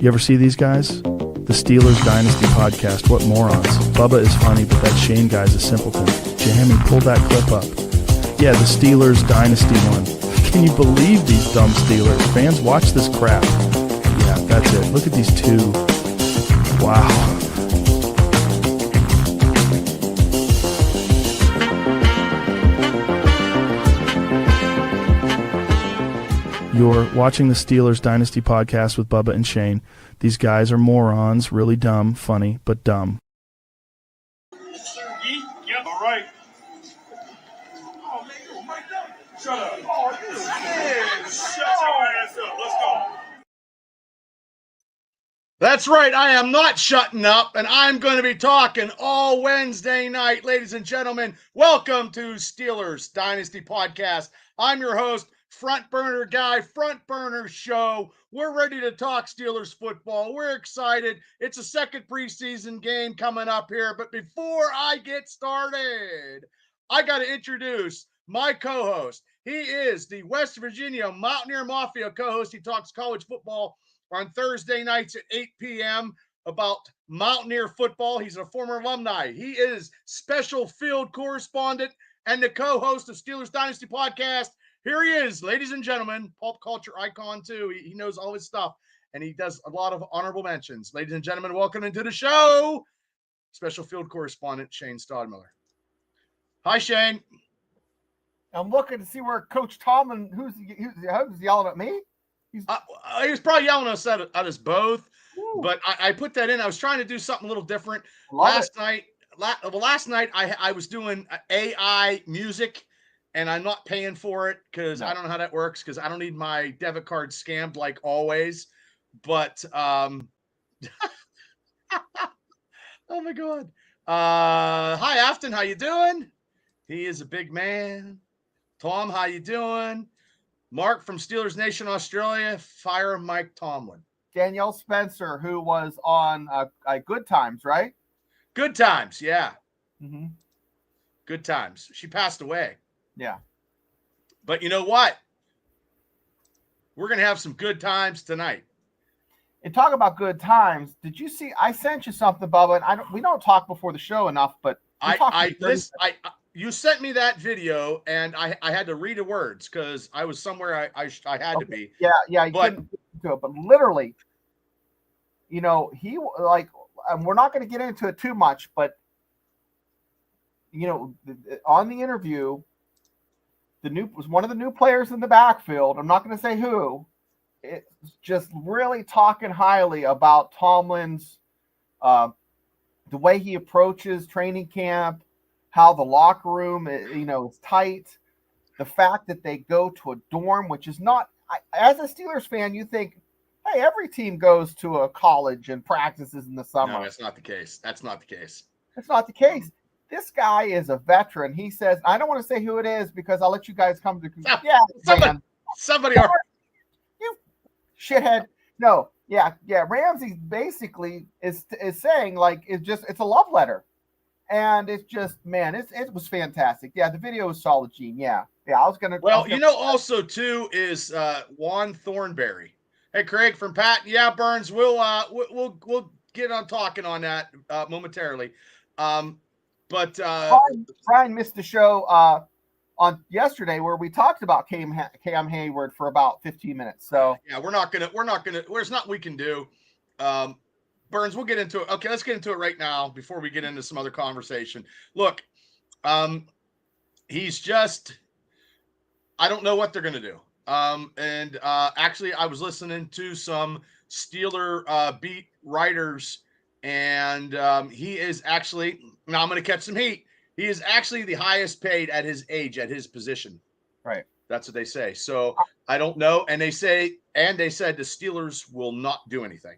You ever see these guys? The Steelers Dynasty podcast. What morons. Bubba is funny, but that Shane guy's a simpleton. Jamie, pull that clip up. Yeah, the Steelers Dynasty one. Can you believe these dumb Steelers? Fans, watch this crap. Yeah, that's it. Look at these two. Wow. You're watching the Steelers Dynasty podcast with Bubba and Shane. These guys are morons, really dumb, funny, but dumb. Yep, all right. Oh, man, you mic'd up. Shut up. Oh, you shut your ass up. Let's go. That's right. I am not shutting up, and I'm going to be talking all Wednesday night. Ladies and gentlemen, welcome to Steelers Dynasty podcast. I'm your host, Front Burner Guy, Front Burner Show. We're ready to talk Steelers football. We're excited. It's a second preseason game coming up here. But before I get started, I got to introduce my co-host. He is the West Virginia Mountaineer Mafia co-host. He talks college football on Thursday nights at 8 p.m. about Mountaineer football. He's a former alumni. He is special field correspondent and the co-host of Steelers Dynasty podcast. Here he is, ladies and gentlemen, pop culture icon too. He knows all his stuff, and he does a lot of honorable mentions. Ladies and gentlemen, welcome into the show, special field correspondent Shane Stodmiller. Hi, Shane. I'm looking to see where Coach Tomlin, who's yelling at me? He was probably yelling at us at us both, but I put that in. I was trying to do something a little different. Last night I was doing AI music. And I'm not paying for it because I don't know how that works because I don't need my debit card scammed like always. But, oh, my God. Hi, Afton. How you doing? He is a big man. Tom, how you doing? Mark from Steelers Nation, Australia. Fire Mike Tomlin. Danielle Spencer, who was on Good Times, right? Good Times, yeah. Mm-hmm. Good Times. She passed away. Yeah. But you know what? We're going to have some good times tonight. And talk about good times. Did you see? I sent you something, Bubba. And we don't talk before the show enough, but you sent me that video, and I had to read the words because I was somewhere I had to be. Yeah. But literally, he and we're not going to get into it too much, but on the interview. Was one of the new players in the backfield. I'm not going to say who. It's just really talking highly about Tomlin's, the way he approaches training camp, how the locker room, is tight. The fact that they go to a dorm, which is not. As a Steelers fan, you think, hey, every team goes to a college and practices in the summer. No, that's not the case. That's not the case. That's not the case. This guy is a veteran. He says, I don't want to say who it is because I'll let you guys come to. Somebody. You shithead. No, yeah. Ramsey basically is saying it's a love letter, and it's just it was fantastic. Yeah, the video was solid, Gene. Yeah. I was gonna. Also too is Juan Thornberry. Hey, Craig from Pat. Yeah, Burns. We'll get on talking on that momentarily. But Brian missed the show on yesterday where we talked about Cam Hayward for about 15 minutes. So yeah, there's not we can do. Burns, we'll get into it. Okay, let's get into it right now before we get into some other conversation. Look, he's just I don't know what they're gonna do. Actually I was listening to some Steeler beat writers. And he is actually, now I'm going to catch some heat. He is actually the highest paid at his age, at his position. Right. That's what they say. So I don't know. And they said the Steelers will not do anything.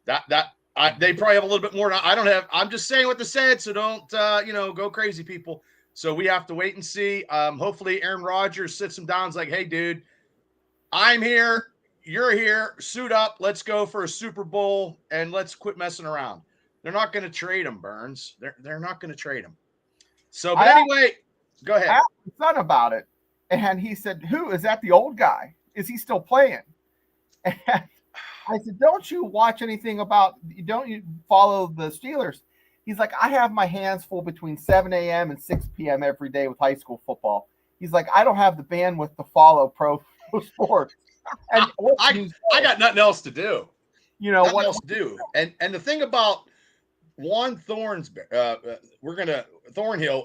They probably have a little bit more. I'm just saying what they said. So don't, go crazy, people. So we have to wait and see. Hopefully Aaron Rodgers sits him down and is like, hey, dude, I'm here. You're here, suit up, let's go for a Super Bowl, and let's quit messing around. They're not going to trade him, Burns. They're not going to trade him. So, but anyway, go ahead. I asked my son about it, and he said, who? Is that the old guy? Is he still playing? And I said, don't you watch anything about, don't you follow the Steelers? He's like, I have my hands full between 7 a.m. and 6 p.m. every day with high school football. He's like, I don't have the bandwidth to follow pro sports. And I got nothing else to do. Nothing else to do. And the thing about Juan Thornhill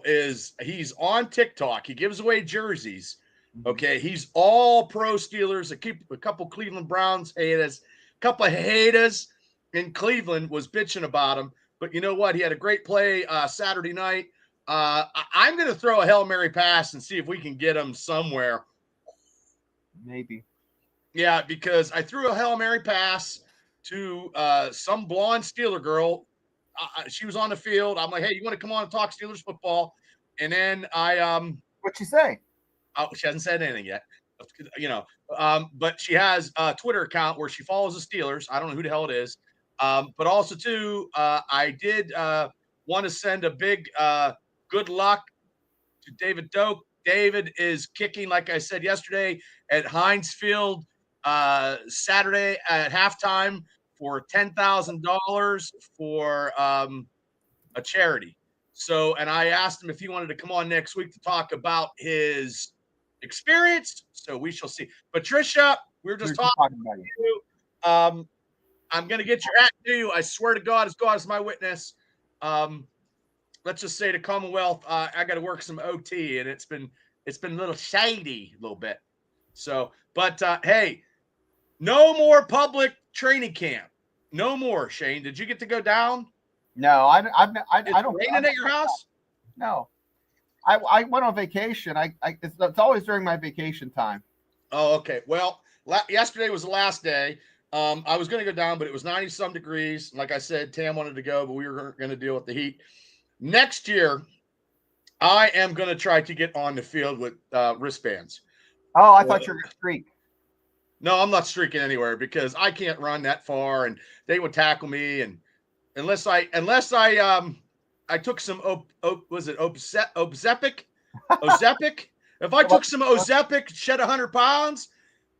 is he's on TikTok. He gives away jerseys. Okay, he's all pro Steelers. A couple Cleveland Browns haters, a couple of haters in Cleveland was bitching about him. But you know what? He had a great play Saturday night. I'm going to throw a Hail Mary pass and see if we can get him somewhere. Maybe. Yeah, because I threw a Hail Mary pass to some blonde Steeler girl. She was on the field. I'm like, hey, you want to come on and talk Steelers football? And then What'd she say? She hasn't said anything yet, but she has a Twitter account where she follows the Steelers. I don't know who the hell it is. But also, too, I did want to send a big good luck to David Doak. David is kicking, like I said yesterday, at Heinz Field Saturday at halftime for $10,000 for a charity. So, and I asked him if he wanted to come on next week to talk about his experience. So we shall see. Patricia, we were just talking about you. I'm going to get your hat to you. I swear to God, as God is my witness. Let's just say the Commonwealth, I got to work some OT, and it's been a little shady, a little bit. So, but hey, no more public training camp. No more. Shane, did you get to go down? No, I don't. Raining at your house? No, I went on vacation. It's always during my vacation time. Oh, okay. Well, yesterday was the last day. I was going to go down, but it was 90-some degrees. Like I said, Tam wanted to go, but we were going to deal with the heat. Next year, I am going to try to get on the field with wristbands. Oh, I thought you were going to streak. No, I'm not streaking anywhere because I can't run that far, and they would tackle me. And unless I took some Ozempic? If I took some Ozempic, shed 100 pounds,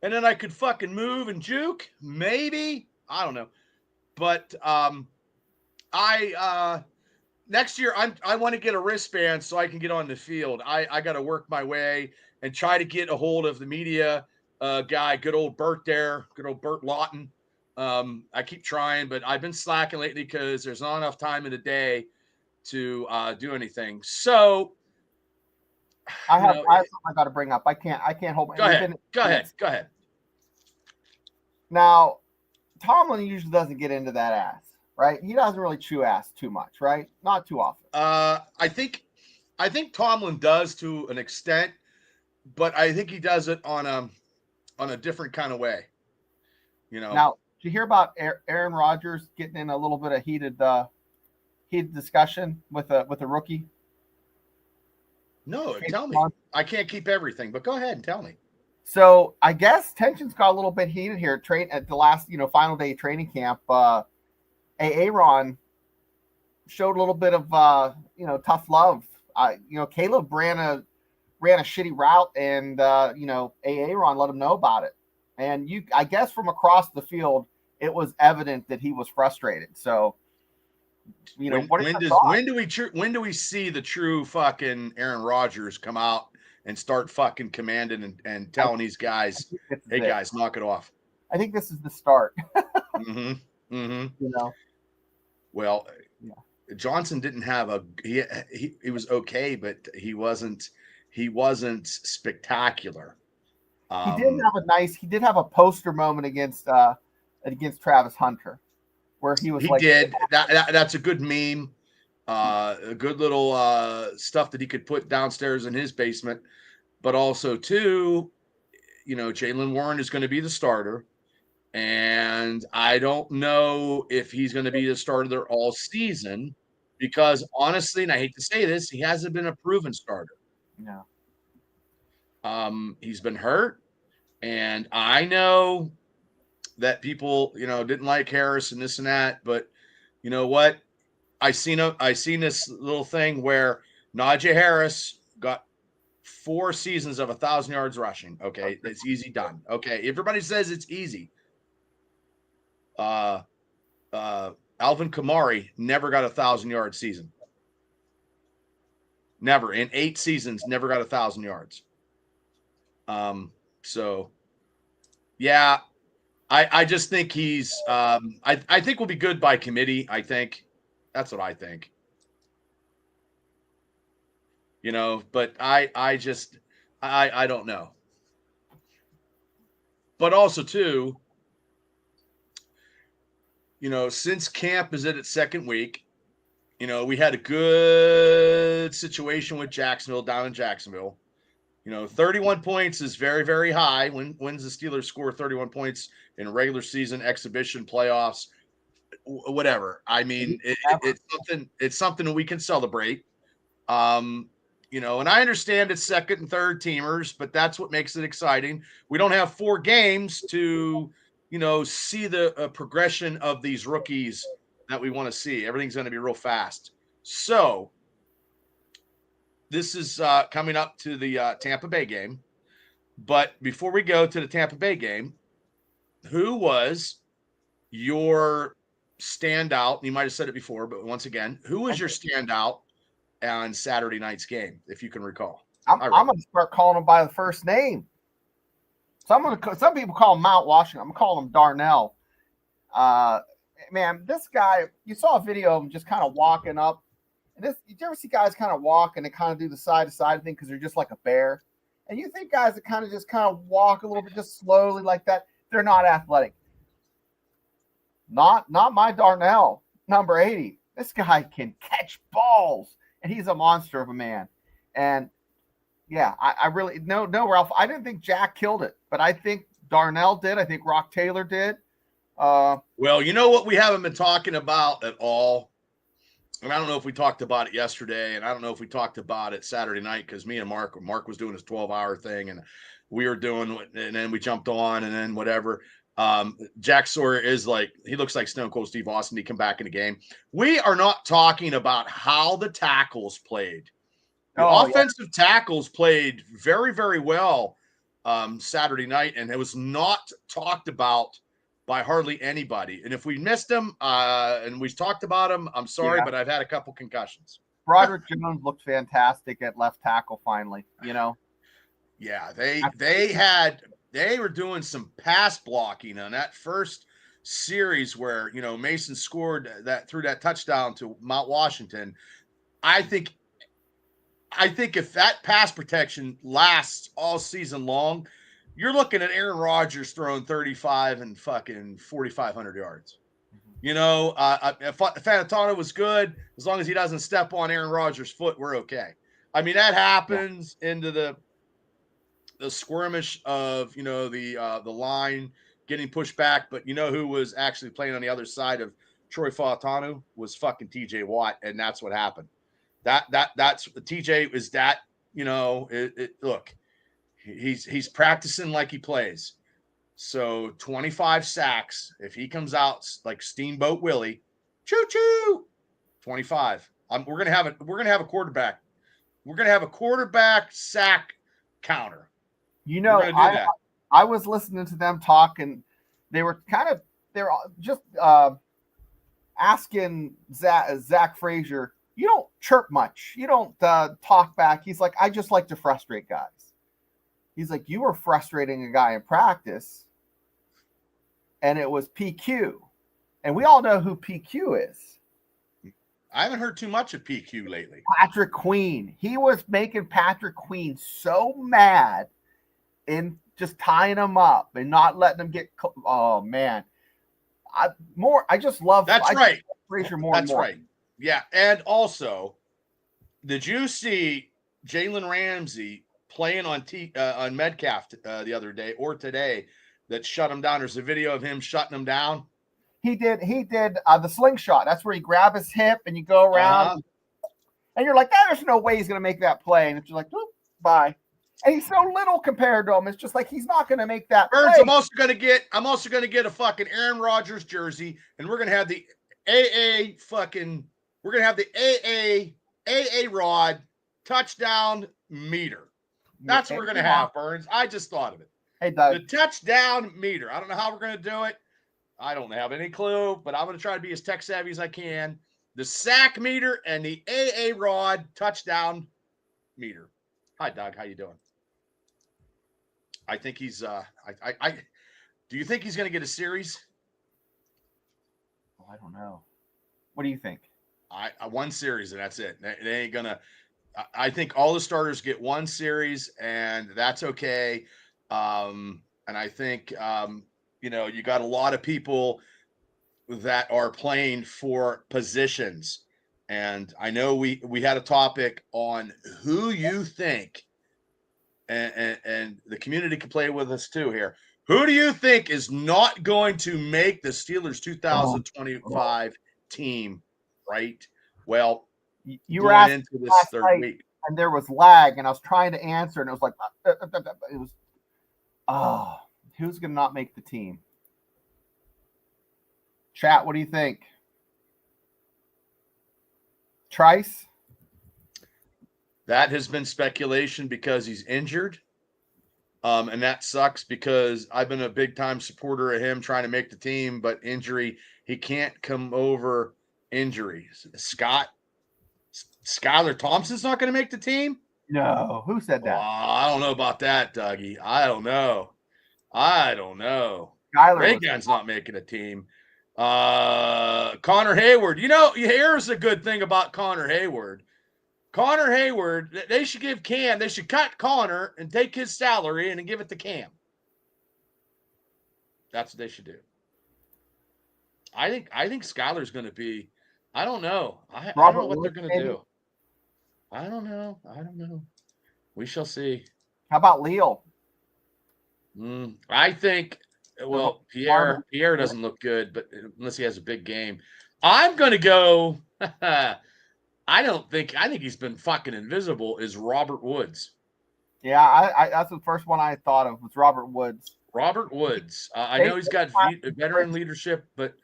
and then I could fucking move and juke, maybe. I don't know. But next year I want to get a wristband so I can get on the field. I got to work my way and try to get a hold of the media guy, good old Bert Lawton. I keep trying, but I've been slacking lately because there's not enough time in the day to do anything. So I have something I got to bring up. I can't hold my. Go ahead. Now, Tomlin usually doesn't get into that ass, right? He doesn't really chew ass too much, right? Not too often. I think Tomlin does to an extent, but I think he does it on a different kind of way. Now, did you hear about Aaron Rodgers getting in a little bit of heated discussion with a rookie? No, tell me. I can't keep everything, but go ahead and tell me. So I guess tensions got a little bit heated here. At the last, final day of training camp, Aaron showed a little bit of tough love. Caleb ran a shitty route, and Aaron let him know about it. And I guess from across the field, it was evident that he was frustrated. So, when do we see the true fucking Aaron Rodgers come out and start fucking commanding and telling these guys, hey guys, knock it off? I think this is the start. Well, yeah. Johnson didn't have he was okay, but he wasn't spectacular. He did have a poster moment against Travis Hunter, where he was. That's a good meme, a good little stuff that he could put downstairs in his basement. But also too, Jaylen Warren is going to be the starter, and I don't know if he's going to be the starter there all season, because honestly, and I hate to say this, he hasn't been a proven starter. No. He's been hurt, and I know that people, didn't like Harris and this and that, but you know what? I seen this little thing where Najee Harris got 4 seasons of 1,000 yards rushing. Okay, it's easy done. Okay, everybody says it's easy. Alvin Kamara never got a 1,000-yard season. Never. In 8 seasons, never got 1,000 yards. So, yeah, I just think he's I think we'll be good by committee. I think that's what I think. But I just I don't know. But also too, since camp is in its second week, we had a good situation with Jacksonville down in Jacksonville. 31 points is very, very high. When's the Steelers score 31 points in a regular season, exhibition, playoffs, whatever? I mean, it's something that we can celebrate. And I understand it's second and third teamers, but that's what makes it exciting. We don't have 4 games to, see the progression of these rookies that we want to see. Everything's going to be real fast. So this is coming up to the Tampa Bay game. But before we go to the Tampa Bay game, who was your standout? You might have said it before, but once again, who was your standout on Saturday night's game, if you can recall? I'm going to start calling him by the first name. Some people call him Mount Washington. I'm going to call him Darnell. Man, this guy, you saw a video of him just kind of walking up. And you ever see guys kind of walk and they kind of do the side-to-side thing because they're just like a bear? And you think guys that kind of walk a little bit just slowly like that, they're not athletic. Not my Darnell, number 80. This guy can catch balls, and he's a monster of a man. And yeah, I really no, Ralph. I didn't think Jack killed it, but I think Darnell did. I think Rock Taylor did. Well, you know what we haven't been talking about at all, and I don't know if we talked about it yesterday, and I don't know if we talked about it Saturday night because me and Mark was doing his 12-hour thing, and we were doing, and then we jumped on, and then whatever. Jack Sawyer is he looks like Stone Cold Steve Austin. He come back in the game. We are not talking about how the tackles played. The offensive tackles played very, very well Saturday night, and it was not talked about by hardly anybody. And if we missed them and we talked about them, I'm sorry, but I've had a couple concussions. Broderick Jones looked fantastic at left tackle finally, Yeah, they were doing some pass blocking on that first series where, Mason scored threw that touchdown to Mount Washington. I think if that pass protection lasts all season long, you're looking at Aaron Rodgers throwing 35 and fucking 4,500 yards. Fanatano was good. As long as he doesn't step on Aaron Rodgers' foot, we're okay. I mean, that happens into the skirmish of, the line getting pushed back. But who was actually playing on the other side of Troy Fautanu was fucking TJ Watt. And that's what happened. That's TJ is that, look, he's practicing like he plays. So 25 sacks. If he comes out like Steamboat Willie, choo choo, 25. We're gonna have a quarterback. We're gonna have a quarterback sack counter. I was listening to them talk, and they were just asking Zach Frazier, you don't chirp much. You don't talk back. He's like, I just like to frustrate guys. He's like, you were frustrating a guy in practice, and it was PQ. And we all know who PQ is. I haven't heard too much of PQ lately. Patrick Queen. He was making Patrick Queen so mad in just tying him up and not letting him get. Oh, man. I just love. That's right. Frazier more That's and more. right. Yeah. And also, did you see Jalen Ramsey playing on Metcalf the other day or today that shut him down? There's a video of him shutting him down. He did the slingshot. That's where you grab his hip and you go around, and you're like, there's no way he's going to make that play. And it's just like, whoop, bye. And he's so little compared to him. It's just like he's not going to make that Burns, play. I'm also going to get a fucking Aaron Rodgers jersey, and we're going to have the AA Rod touchdown meter. That's what we're going to have, Burns. I just thought of it. Hey, Doug. The touchdown meter. I don't know how we're going to do it. I don't have any clue, but I'm going to try to be as tech savvy as I can. The sack meter and the AA Rod touchdown meter. Hi, Doug. How you doing? I think he's. Do you think he's going to get a series? I don't know. What do you think? I one series and that's it. They ain't gonna. I think all the starters get one series and that's okay. And I think you got a lot of people that are playing for positions. And I know we had a topic on who you think, and the community can play with us too here. Who do you think is not going to make the Steelers 2025 team? Right. Well, you were asking into this third week, and there was lag, and I was trying to answer, and it was like, who's going to not make the team? Chat, what do you think? Trice? That has been speculation because he's injured. And that sucks because I've been a big time supporter of him trying to make the team, but injury, he can't come over injuries. Skylar Thompson's not going to make the team? No. Who said that? I don't know about that, Dougie. I don't know. Reagan's not making a team. Connor Hayward. Here's a good thing about Connor Hayward. Connor Hayward, they should cut Connor and take his salary and give it to Cam. That's what they should do. I think Skylar's going to be, I don't know. I don't know what they're going to do. I don't know. We shall see. How about Leo? I think, Pierre doesn't look good, but unless he has a big game. I'm going to go, I think he's been fucking invisible, is Robert Woods. Yeah, I that's the first one I thought of was Robert Woods. Robert Woods. I know he's got veteran leadership, but,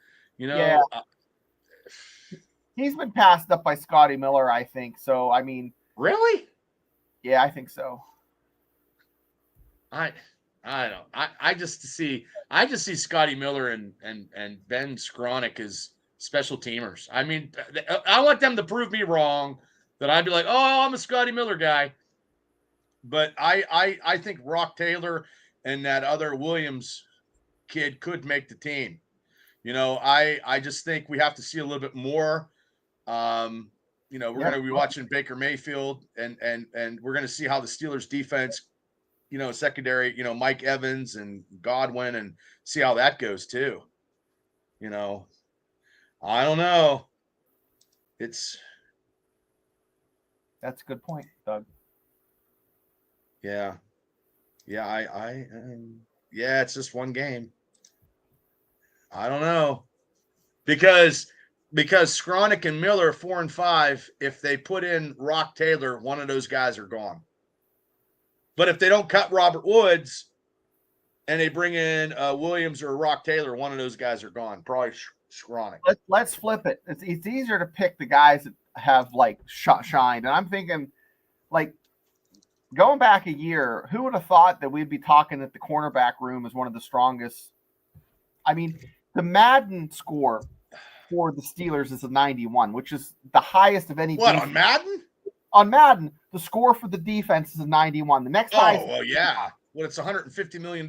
he's been passed up by Scotty Miller, I think. So, I mean. Really? Yeah, I think so. I don't. I just see Scotty Miller and Ben Skronik as special teamers. I mean, I want them to prove me wrong, that I'd be like, oh, I'm a Scotty Miller guy. But I think Rock Taylor and that other Williams kid could make the team. I just think we have to see a little bit more. We're going to be watching Baker Mayfield and we're going to see how the Steelers defense, secondary, Mike Evans and Godwin, and see how that goes too. I don't know. That's a good point, Doug. Yeah. It's just one game. I don't know. Because Skronik and Miller 4-5, if they put in Rock Taylor, one of those guys are gone. But if they don't cut Robert Woods and they bring in Williams or Rock Taylor, one of those guys are gone. Probably Skronik. Let's flip it. It's easier to pick the guys that have shined. And I'm thinking, going back a year, who would have thought that we'd be talking that the cornerback room is one of the strongest? I mean, the Madden score for the Steelers is a 91, which is the highest of any. What, on Madden? On Madden, the score for the defense is a 91. The next highest. Oh, well, yeah. Well, it's $150 million.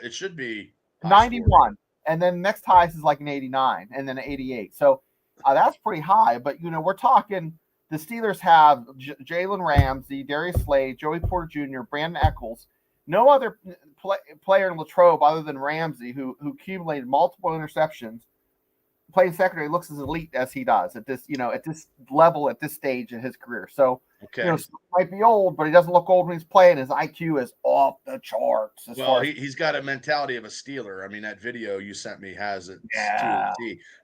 It should be 91. And then next highest is like an 89 and then an 88. So that's pretty high. But, we're talking the Steelers have Jalen Ramsey, Darius Slade, Joey Porter Jr., Brandon Eccles. No other player in Latrobe other than Ramsey, who accumulated multiple interceptions, playing secondary, looks as elite as he does at this, at this level, at this stage in his career. So, might be old, but he doesn't look old when he's playing. His IQ is off the charts. He's got a mentality of a Steeler. I mean, that video you sent me has it. Yeah.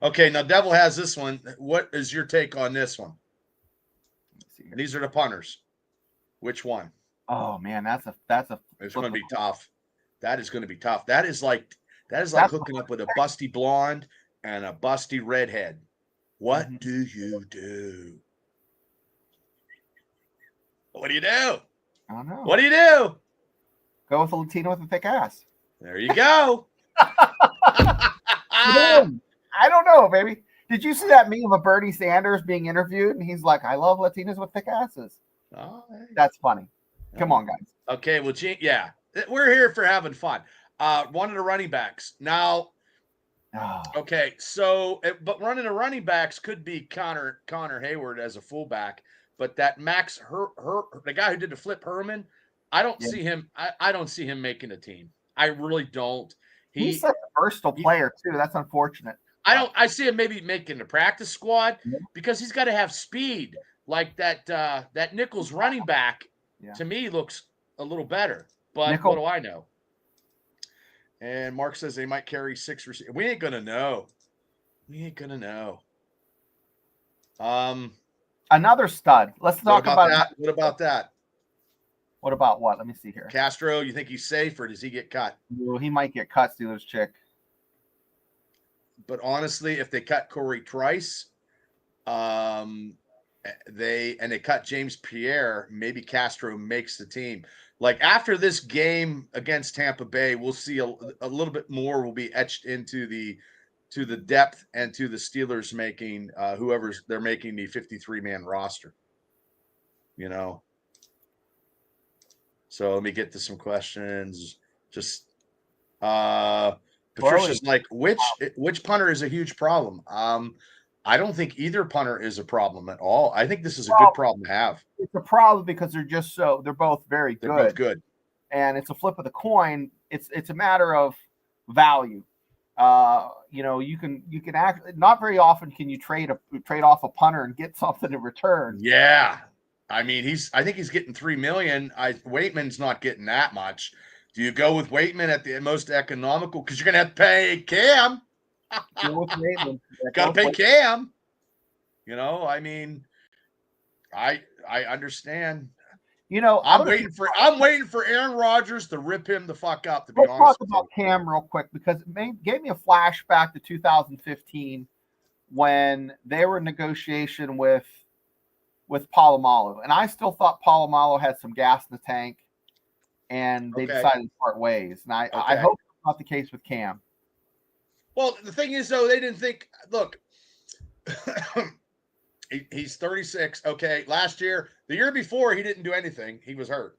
Okay, now Devil has this one. What is your take on this one? And these are the punters. Which one? Oh man, that's a. It's going to be tough. That is going to be tough. That is like hooking up with a busty blonde and a busty redhead. What do you do? What do you do? I don't know. What do you do? Go with a Latino with a thick ass. There you go. I don't know, baby. Did you see that meme of Bernie Sanders being interviewed? And he's like, I love Latinas with thick asses. Oh, hey. That's funny. Come on, guys. Okay, well, yeah, we're here for having fun. One of the running backs. Now, okay, so, but running the running backs could be Connor Hayward as a fullback, but that the guy who did the flip Herman, I don't see him. I don't see him making a team. I really don't. He's such a versatile player too. That's unfortunate. I see him maybe making the practice squad because he's got to have speed. Like that Nichols running back to me looks a little better. But what do I know? And Mark says they might carry 6 receivers. We ain't gonna know. Another stud. Let's talk about that. What about that? What about what? Let me see here. Castro, you think he's safe or does he get cut? Well, he might get cut, Steelers chick. But honestly, if they cut Corey Trice, they cut James Pierre, maybe Castro makes the team. Like after this game against Tampa Bay, we'll see a little bit more will be etched into the depth and to the Steelers making whoever's they're making the 53-man roster. So let me get to some questions. Just Patricia's like, which punter is a huge problem? I don't think either punter is a problem at all. I think this is a good problem to have. It's a problem because they're both very good. They're both good. And it's a flip of the coin. It's a matter of value. You can act not very often can you trade off a punter and get something in return. Yeah. I mean, I think he's getting $3 million. Waitman's not getting that much. Do you go with Waitman at the most economical? Because you're gonna have to pay Cam. Gotta pay Cam. I mean, I understand. I'm waiting for Aaron Rodgers to rip him the fuck up. To be honest, talk about Cam real quick because it gave me a flashback to 2015 when they were in negotiation with Polamalu, and I still thought Polamalu had some gas in the tank, and they decided to part ways. And I hope it's not the case with Cam. Well, the thing is, though, they didn't think. Look, he's 36. Okay, the year before, he didn't do anything. He was hurt.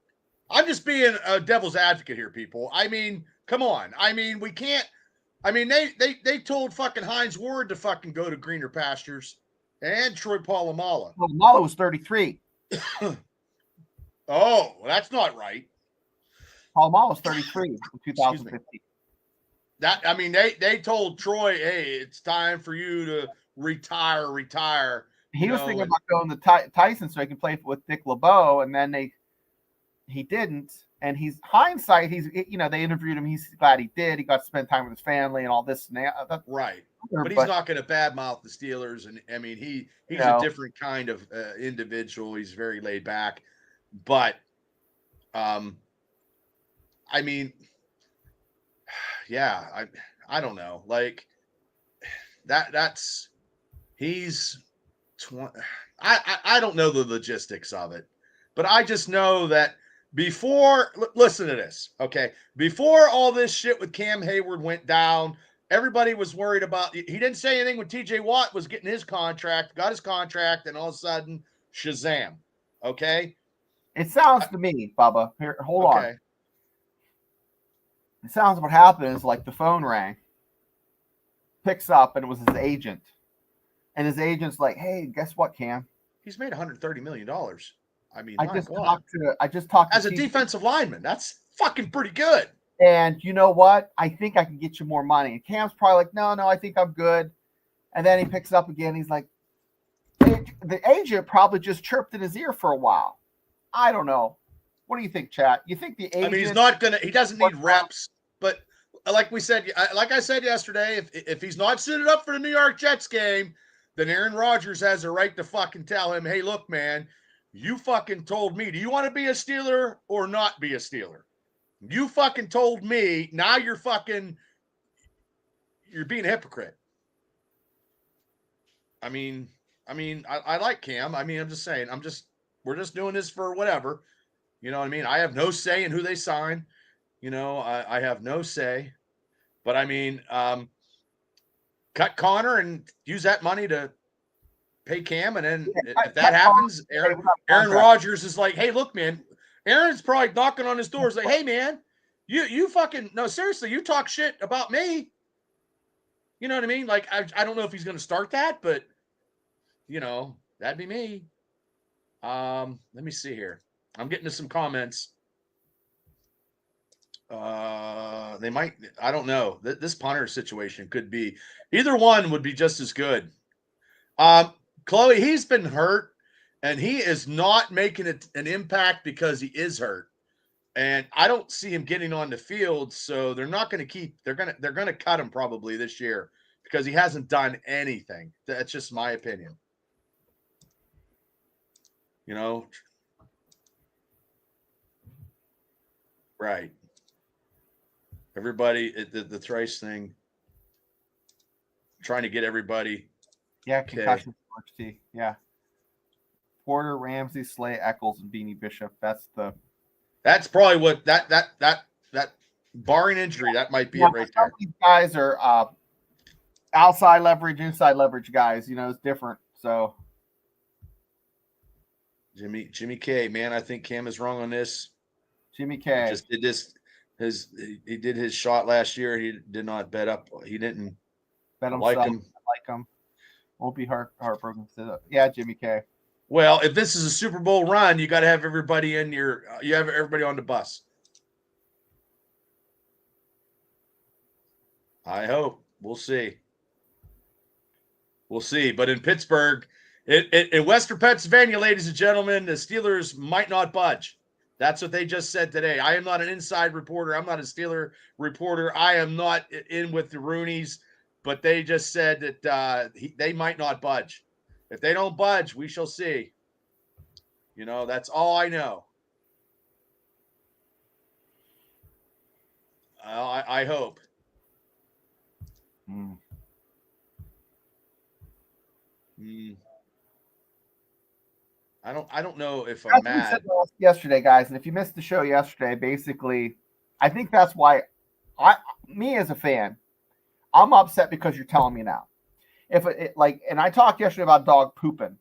I'm just being a devil's advocate here, people. I mean, come on. I mean, we can't. I mean, they told fucking Hines Ward to fucking go to greener pastures, and Troy Polamalu. Polamalu was 33. Oh, well, that's not right. Polamalu was 33 in 2015. They told Troy, hey, it's time for you to retire. He was thinking about going to Tyson so he can play with Dick LeBeau, and then he didn't. And hindsight, they interviewed him. He's glad he did. He got to spend time with his family and all this. Right. But he's not going to badmouth the Steelers. And I mean, he's a different kind of individual. He's very laid back. But, I mean, yeah, I don't know. Like he's 20. I don't know the logistics of it, but I just know that listen to this, okay? Before all this shit with Cam Hayward went down, everybody was worried about. He didn't say anything when T.J. Watt was getting his contract, got his contract, and all of a sudden, shazam. Okay. It sounds to me, Bubba. Here, hold on. It sounds what happened is like the phone rang, picks up, and it was his agent. And his agent's like, "Hey, guess what, Cam? He's made $130 million. I mean, I just talked as a defensive lineman. That's fucking pretty good. And you know what? I think I can get you more money." And Cam's probably like, "No, I think I'm good." And then he picks it up again. He's like, the agent probably just chirped in his ear for a while. I don't know. What do you think, chat? You think the agent? I mean, he doesn't need reps, but like I said yesterday, if he's not suited up for the New York Jets game, then Aaron Rodgers has a right to fucking tell him, "Hey, look, man, you fucking told me. Do you want to be a Steeler or not be a Steeler? You fucking told me. Now you're being a hypocrite." I mean, I like Cam. I mean, I'm just saying, we're just doing this for whatever. You know what I mean? I have no say in who they sign. I have no say. But I mean, cut Connor and use that money to pay Cam. And then if that cut happens, Connor, Aaron Rodgers is like, hey, look, man, Aaron's probably knocking on his door. He's like, hey, man, you fucking, no, seriously, you talk shit about me. You know what I mean? Like, I don't know if he's going to start that, but, you know, that'd be me. Let me see here. I'm getting to some comments. They might, I don't know. This punter situation could be, either one would be just as good. Chloe, he's been hurt, and he is not making an impact because he is hurt. And I don't see him getting on the field, so they're not going to keep. They're going to cut him probably this year because he hasn't done anything. That's just my opinion. You know, right? Everybody, the thrice thing, trying to get everybody. Yeah, concussion. Okay. Yeah. Porter, Ramsey, Slay, Eccles, and Beanie Bishop. That's probably what that barring injury, that might be it right there. These guys are outside leverage, inside leverage guys. You know, it's different. So Jimmy K, man, I think Cam is wrong on this. Jimmy K just did this. He did his shot last year. He did not bet up. He didn't bet himself. Like him. Won't be heartbroken. Yeah, Jimmy K. Well, if this is a Super Bowl run, you got to have everybody in you have everybody on the bus. I hope. We'll see. We'll see. But in Pittsburgh, in Western Pennsylvania, ladies and gentlemen, the Steelers might not budge. That's what they just said today. I am not an inside reporter. I'm not a Steeler reporter. I am not in with the Roonies, but they just said that they might not budge. If they don't budge, we shall see. You know, that's all I know. I hope. I don't know if I'm mad. Yesterday, guys, and if you missed the show yesterday, basically, I think that's why me as a fan, I'm upset because you're telling me now. If and I talked yesterday about dog pooping,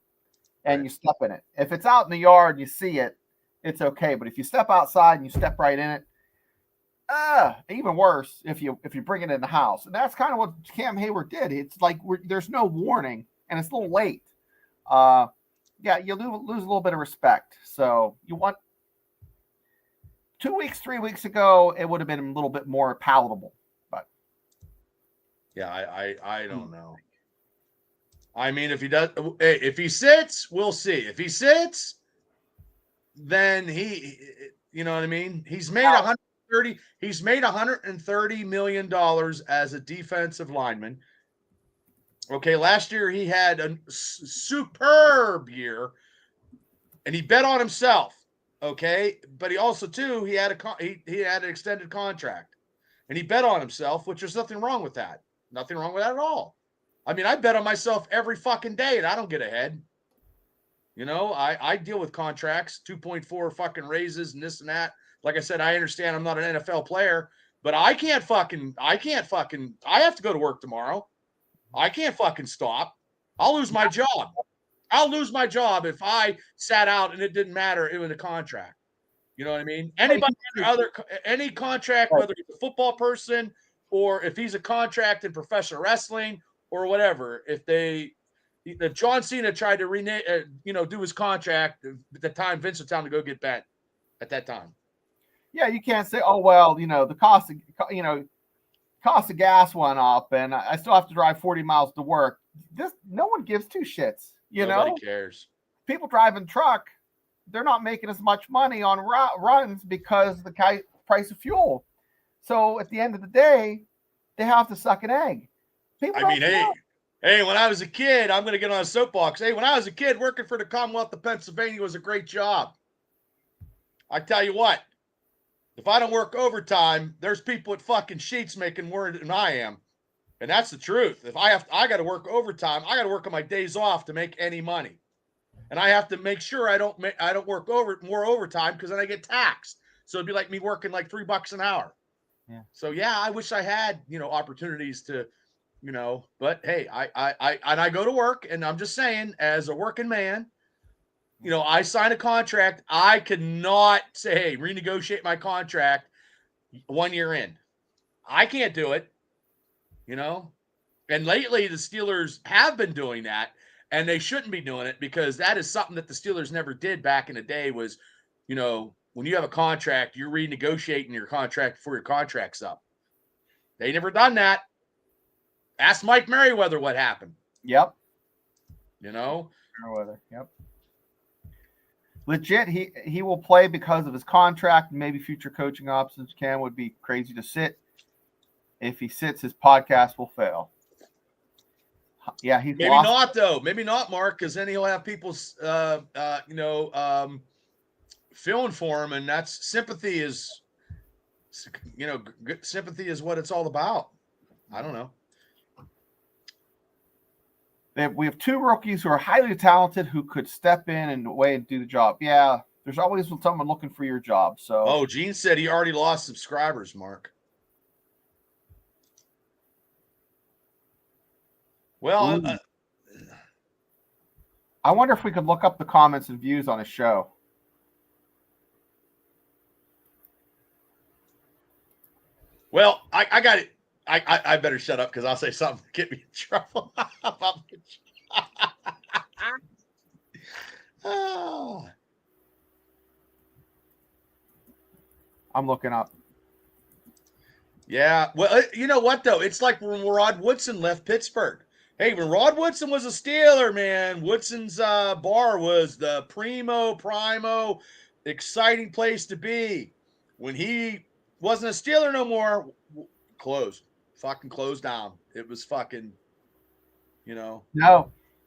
and you step in it. If it's out in the yard and you see it, it's okay. But if you step outside and you step right in it, even worse if you bring it in the house. And that's kind of what Cam Hayward did. It's like there's no warning, and it's a little late. Yeah, you lose a little bit of respect. So you want 2 weeks, 3 weeks ago, it would have been a little bit more palatable. But yeah, I don't know. I mean, if he sits, we'll see. If he sits, then you know what I mean? He's made $130 million as a defensive lineman. Okay, last year he had a superb year, and he bet on himself. Okay, but he also he had an extended contract, and he bet on himself, which there's nothing wrong with that. Nothing wrong with that at all. I mean, I bet on myself every fucking day, and I don't get ahead. You know, I deal with contracts, 2.4 fucking raises and this and that. Like I said, I understand I'm not an NFL player, but I have to go to work tomorrow. I can't fucking stop. I'll lose my job. I'll lose my job if I sat out and it didn't matter. It was a contract. You know what I mean? Any contract, whether he's a football person or if he's a contract in professional wrestling or whatever, if John Cena tried to rename, do his contract at the time Vince was telling him to go get bent at that time. Yeah, you can't say, oh well, the cost of gas went up, and I still have to drive 40 miles to work. No one gives two shits. Nobody cares. People driving truck, they're not making as much money on runs because of the price of fuel. So at the end of the day, they have to suck an egg. Hey, when I was a kid, I'm going to get on a soapbox. Hey, when I was a kid, working for the Commonwealth of Pennsylvania was a great job. I tell you what, if I don't work overtime, there's people at fucking Sheets making more than I am. And that's the truth. If I got to work overtime, I got to work on my days off to make any money. And I have to make sure I don't work more overtime because then I get taxed. So it'd be like me working like $3 an hour. Yeah. So yeah, I wish I had, opportunities to But hey, I go to work, and I'm just saying, as a working man, I sign a contract. I cannot say, hey, renegotiate my contract 1 year in. I can't do it, And lately, the Steelers have been doing that, and they shouldn't be doing it, because that is something that the Steelers never did back in the day. Was, when you have a contract, you're renegotiating your contract before your contract's up. They never done that. Ask Mike Merriweather what happened. Yep. Merriweather. Yep. Legit, he will play because of his contract. Maybe future coaching options. Cam would be crazy to sit. If he sits, his podcast will fail. Yeah, he's maybe lost. Not though. Maybe not, Mark, because then he'll have people, feeling for him, and that's sympathy is, sympathy is what it's all about. I don't know. We have two rookies who are highly talented who could step in and away and do the job. Yeah, there's always someone looking for your job. So. Oh, Gene said he already lost subscribers, Mark. Well, I wonder if we could look up the comments and views on his show. Well, I got it. I better shut up, because I'll say something to get me in trouble. I'm looking up. Yeah. Well, you know what, though? It's like when Rod Woodson left Pittsburgh. Hey, when Rod Woodson was a Steeler, man, Woodson's bar was the primo, exciting place to be. When he wasn't a Steeler no more, closed. Fucking closed down. It was fucking, No,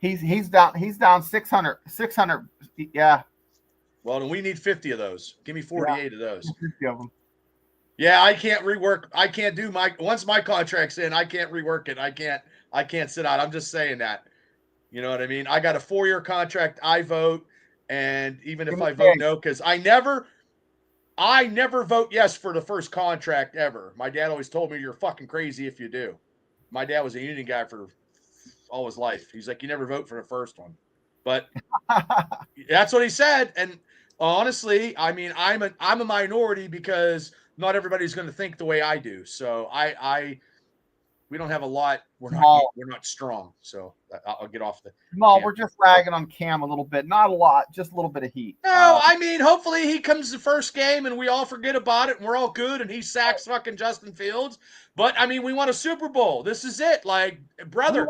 he's down 600. Yeah. Well, then we need 50 of those. Give me 48 of those. 50 of them. Yeah, I can't rework. I can't do once my contract's in, I can't rework it. I can't sit out. I'm just saying that. You know what I mean? I got a 4-year contract. I vote. And even if I vote no, because I never vote yes for the first contract ever. My dad always told me, you're fucking crazy if you do. My dad was a union guy for all his life. He's like, you never vote for the first one. But that's what he said. And honestly, I mean, I'm a minority, because not everybody's going to think the way I do. So we don't have a lot. We're not strong. So I'll get off the. No, we're just ragging on Cam a little bit. Not a lot, just a little bit of heat. No, I mean, hopefully he comes the first game and we all forget about it and we're all good and he sacks fucking Justin Fields. But I mean, we want a Super Bowl. This is it. Like, brother,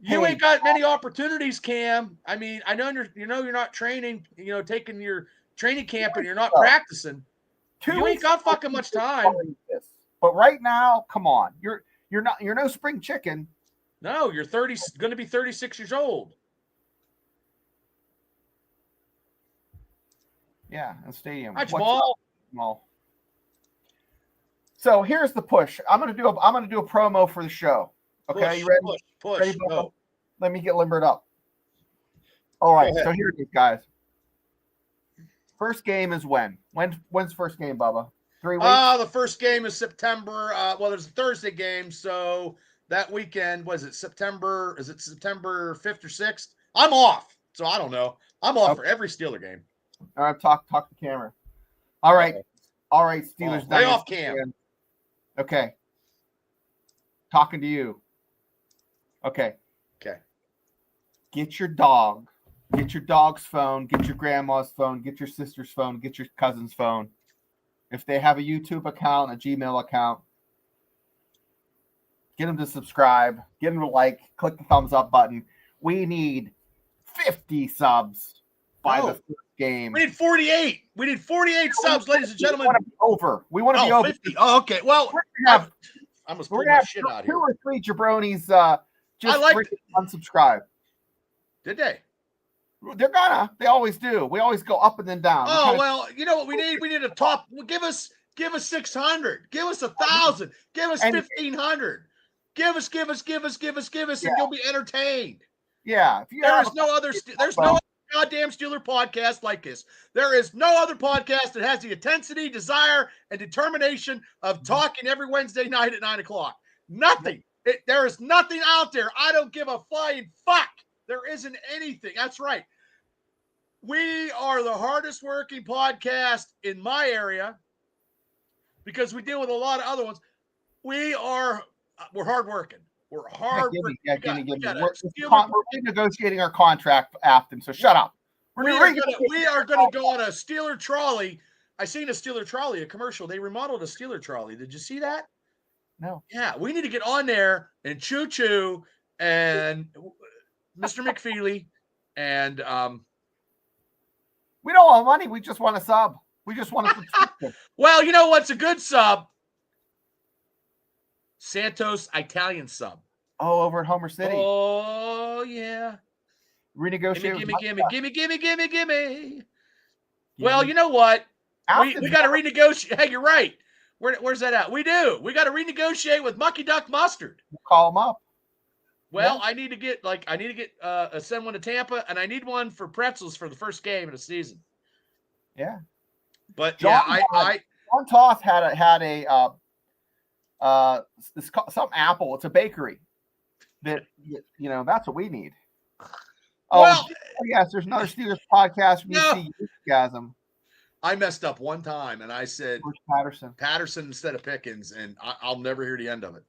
you ain't got many opportunities, Cam. I mean, I know you're not training, taking your training camp, and you're not practicing. You ain't got fucking much time. But right now, come on, you're no spring chicken. No, you're going to be 36 years old. Yeah, in the stadium. Hi, Jamal. So here's the push. I'm gonna do a promo for the show. Okay, you ready? Push. Ready, go. Let me get limbered up. All right, so here it is, guys. First game is when? When's the first game, Bubba? 3 weeks? The first game is September. There's a Thursday game, so that weekend, was it September? Is it September 5th or 6th? I'm off, so I don't know. I'm off for every Steeler game. All right, talk to the camera. All right, Steelers. Lay off Cam. Okay. Talking to you. Okay. Get your dog. Get your dog's phone. Get your grandma's phone. Get your sister's phone. Get your cousin's phone. If they have a YouTube account, a Gmail account, get them to subscribe. Get them to like. Click the thumbs up button. We need 50 subs by the first game. We need 48. We need 48 subs, ladies and gentlemen. We want to be over. 50. Oh, okay. Well, I almost pulled my shit out here. 2 or 3 jabronis just unsubscribe. Did they? They always do. We always go up and then down. Well, you know what we need? We need a top. Give us 600. Give us 1,000. Give us 1,500. Give us, and you'll be entertained. Yeah. There's no other goddamn Steeler podcast like this. There is no other podcast that has the intensity, desire, and determination of talking every Wednesday night at 9:00. Nothing. There is nothing out there. I don't give a flying fuck. There isn't anything. That's right. We are the hardest working podcast in my area because we deal with a lot of other ones. We're hard working. We're hard working. We're renegotiating our contract, Afton. So shut up. We are gonna go on a Steeler trolley. I seen a Steeler trolley, a commercial. They remodeled a Steeler trolley. Did you see that? No. Yeah, we need to get on there and choo and Mr. McFeely and we don't want money. We just want a sub. We just want a subscription. Well, you know what's a good sub? Santos Italian sub. Oh, over at Homer City. Oh yeah. Renegotiate. Gimme. Well, you know what? We got to renegotiate. Hey, you're right. Where's that at? We do. We got to renegotiate with Mucky Duck Mustard. Call them up. Well, yeah. I need to get send one to Tampa, and I need one for pretzels for the first game of the season. Yeah. But John Toth had some apple. It's a bakery that that's what we need. Oh yes, there's another Steelers podcast. Gasm. I messed up one time, and I said Patterson instead of Pickens, and I'll never hear the end of it.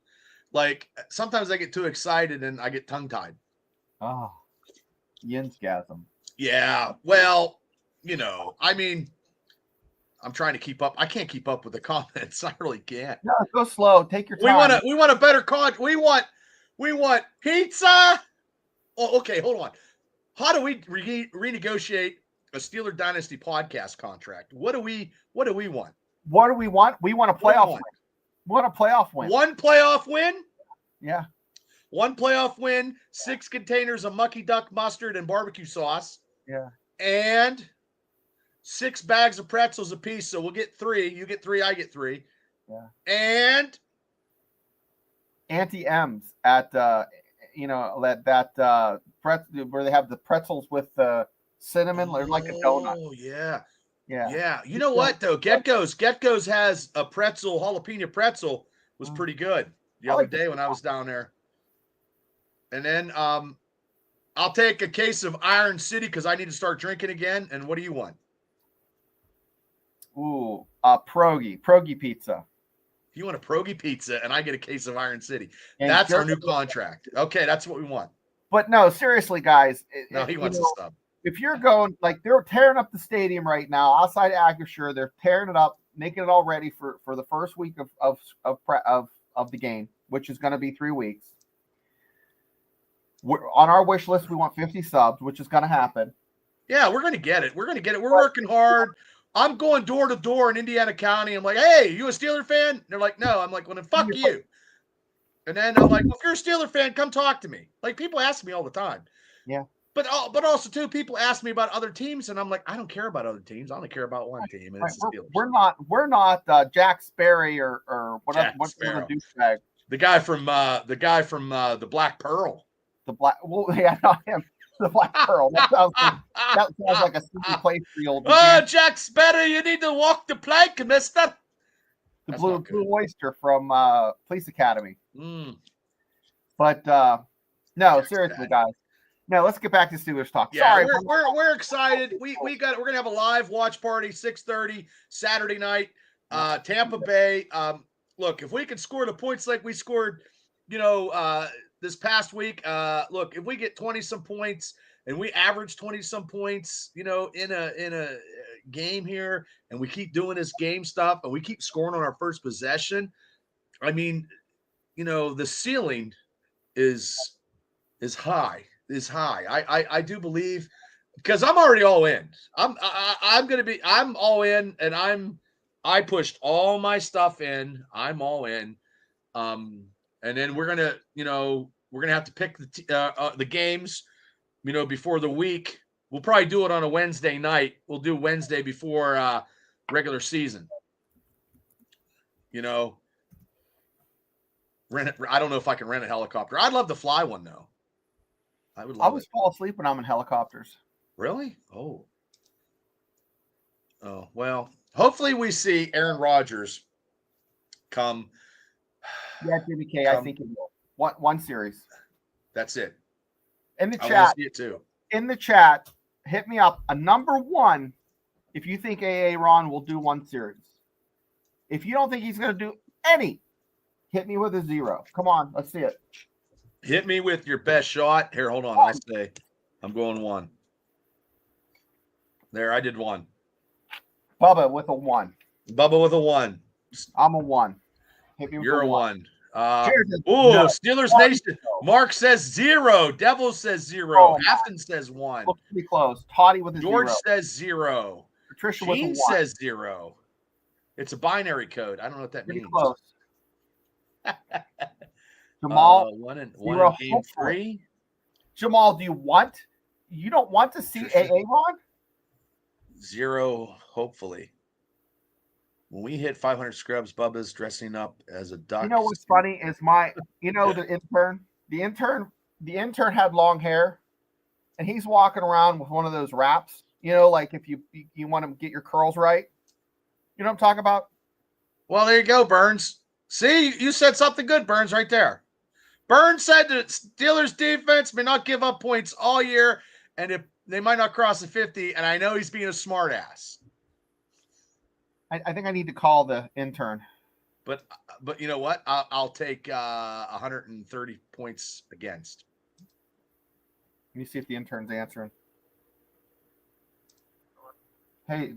Like sometimes I get too excited and I get tongue tied. Oh, Yinsgasm. Yeah. Well, I mean, I'm trying to keep up. I can't keep up with the comments. I really can't. No, go slow. Take your time. We want a better we want pizza. Oh, okay. Hold on. How do we renegotiate a Steeler Dynasty podcast contract? What do we want? What do we want? We want a playoff win. We want a playoff win. One playoff win? Yeah. One playoff win, 6 containers of Mucky Duck mustard and barbecue sauce. Yeah. And 6 bags of pretzels apiece. So we'll get 3. You get 3, I get 3. Yeah. And Auntie M's at pretzel where they have the pretzels with the cinnamon, like a donut. Oh yeah. Yeah. Yeah. You know what though? Get-Go's has a pretzel, jalapeno pretzel was pretty good the other day when I was down there. And then I'll take a case of Iron City because I need to start drinking again. And what do you want? Ooh, Progi pizza. You want a Progi pizza and I get a case of Iron City. And that's our new contract. Okay, that's what we want. But no, seriously, guys. No, he wants to stop. If you're going, like they're tearing up the stadium right now outside of Acrisure, they're tearing it up, making it all ready for the first week of the game, which is going to be 3 weeks. We're on our wish list. We want 50 subs, which is going to happen. Yeah, we're going to get it. We're working hard. I'm going door to door in Indiana County. I'm like, hey, you a Steeler fan? And they're like, no. I'm like, well, then fuck you. And then I'm like, well, if you're a Steeler fan, come talk to me. Like people ask me all the time. Yeah. But also too, people ask me about other teams, and I'm like, I don't care about other teams. I only care about one team, and it's the Steelers. We're not Jack Sperry or whatever. What's the douchebag? The guy from the Black Pearl. Not him. The Black Pearl. That sounds like a stupid place for the old. Oh, Jack Sperry, you need to walk the plank, mister. The Blue Oyster from Police Academy. Mm. But no, seriously, guys. No, let's get back to Steelers talk. Yeah, sorry, we're excited. We're gonna have a live watch party 6:30 Saturday night. Tampa Bay. Look, if we can score the points like we scored, this past week. Look, if we get 20-some points and we average 20-some points, in a game here, and we keep doing this game stuff and we keep scoring on our first possession. I mean, the ceiling is high. I do believe because I'm already all in. I'm all in, and I pushed all my stuff in. I'm all in. And then we're gonna have to pick the games, before the week. We'll probably do it on a Wednesday night. We'll do Wednesday before regular season. Rent it. I don't know if I can rent a helicopter. I'd love to fly one though. I always fall asleep when I'm in helicopters. Really? Oh, well, hopefully we see Aaron Rodgers come. Yeah, Jimmy K, I think he will. One series. That's it. In the I want chat, to see it too. in the chat, hit me up. A number 1 if you think AA Ron will do one series. If you don't think he's going to do any, hit me with a 0. Come on, let's see it. Hit me with your best shot. Here, hold on. I'll say I'm going 1. There, I did 1. Bubba with a 1. Bubba with a 1. I'm a 1. Hit me with You're a 1. 1. No. Steelers Nation. Mark says 0. Devil says 0. Oh, Afton says 1. Looks pretty close. Toddy with a George 0. says 0. Patricia with a Gene 1. says 0. It's a binary code. I don't know what that Pretty means. close. Jamal, 1 in zero, game hopefully. 3. Jamal, you don't want to see AA Ron? 0, hopefully. When we hit 500 scrubs, Bubba's dressing up as a duck. You know what's funny is the intern had long hair, and he's walking around with one of those wraps. Like if you want to get your curls right. You know what I'm talking about? Well, there you go, Burns. See, you said something good, Burns, right there. Burns said that Steelers defense may not give up points all year, and if they might not cross the 50, and I know he's being a smart ass. I think I need to call the intern. But you know what? I'll take 130 points against. Let me see if the intern's answering. Hey,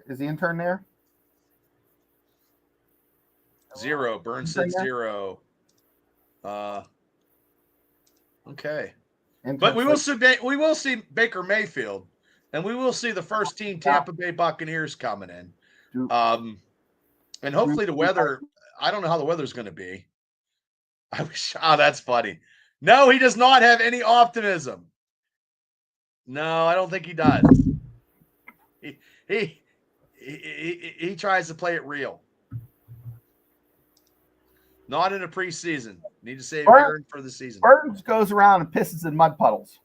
is the intern there? 0. Burns said 0. Okay. But we will see Baker Mayfield, and we will see the first team Tampa Bay Buccaneers coming in. And hopefully the weather, I don't know how the weather's going to be. That's funny. No, he does not have any optimism. No, I don't think he does. He tries to play it real. Not in a preseason. Need to save Aaron for the season. Burns goes around and pisses in mud puddles.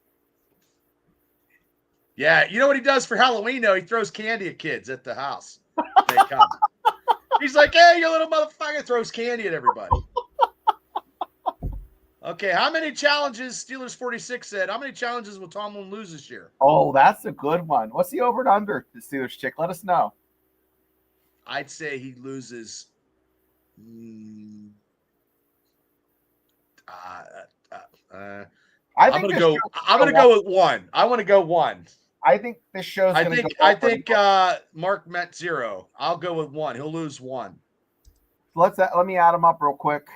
Yeah, you know what he does for Halloween, though? He throws candy at kids at the house. They come. He's like, hey, you little motherfucker, throws candy at everybody. Okay, how many challenges, Steelers 46 said, how many challenges will Tomlin lose this year? Oh, that's a good one. What's the over and under, the Steelers chick? Let us know. I'd say he loses I'm gonna go with 1. I want to go 1. I think this show's going to go. I think Mark meant 0. I'll go with 1. He'll lose 1. Let me add them up real quick.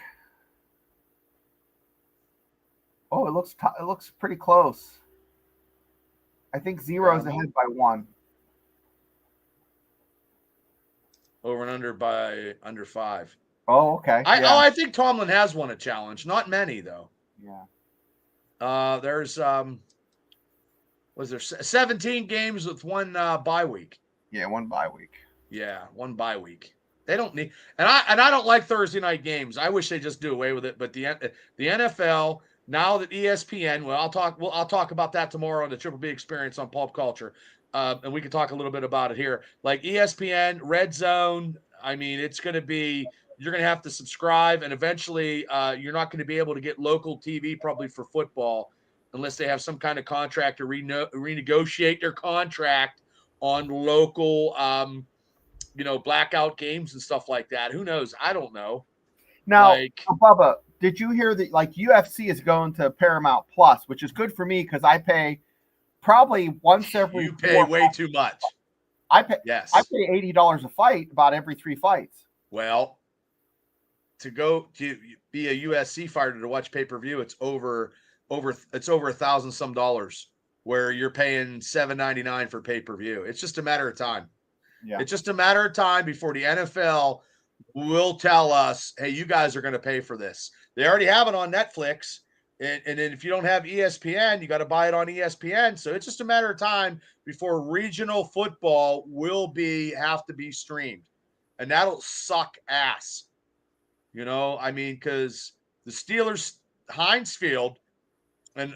Oh, it looks pretty close. I think 0 is ahead by 1. Over and under by under 5. Oh, okay. I think Tomlin has won a challenge. Not many though. Yeah. There's was there 17 games with one bye week? Yeah, one bye week. Yeah, one bye week. They don't need, and I don't like Thursday night games. I wish they just do away with it. But the NFL, now that ESPN, I'll talk about that tomorrow on the Triple B Experience on Pulp Culture, and we can talk a little bit about it here. Like ESPN, Red Zone. I mean, it's going to be, you're going to have to subscribe, and eventually you're not going to be able to get local TV probably for football unless they have some kind of contract to renegotiate their contract on local, blackout games and stuff like that. Who knows? I don't know. Now, Bubba, did you hear that? Like UFC is going to Paramount Plus, which is good for me because I pay probably once every. You pay way too much. I pay. Yes. I pay $80 a fight about every 3 fights. Well, to go to be a USC fighter to watch pay-per-view, it's over $1,000 some dollars, where you're paying $7.99 for pay-per-view. It's just a matter of time. Yeah. It's just a matter of time before the NFL will tell us, hey, you guys are going to pay for this. They already have it on Netflix. And then if you don't have ESPN, you got to buy it on ESPN. So it's just a matter of time before regional football will have to be streamed. And that'll suck ass. Because the Steelers, Heinz Field and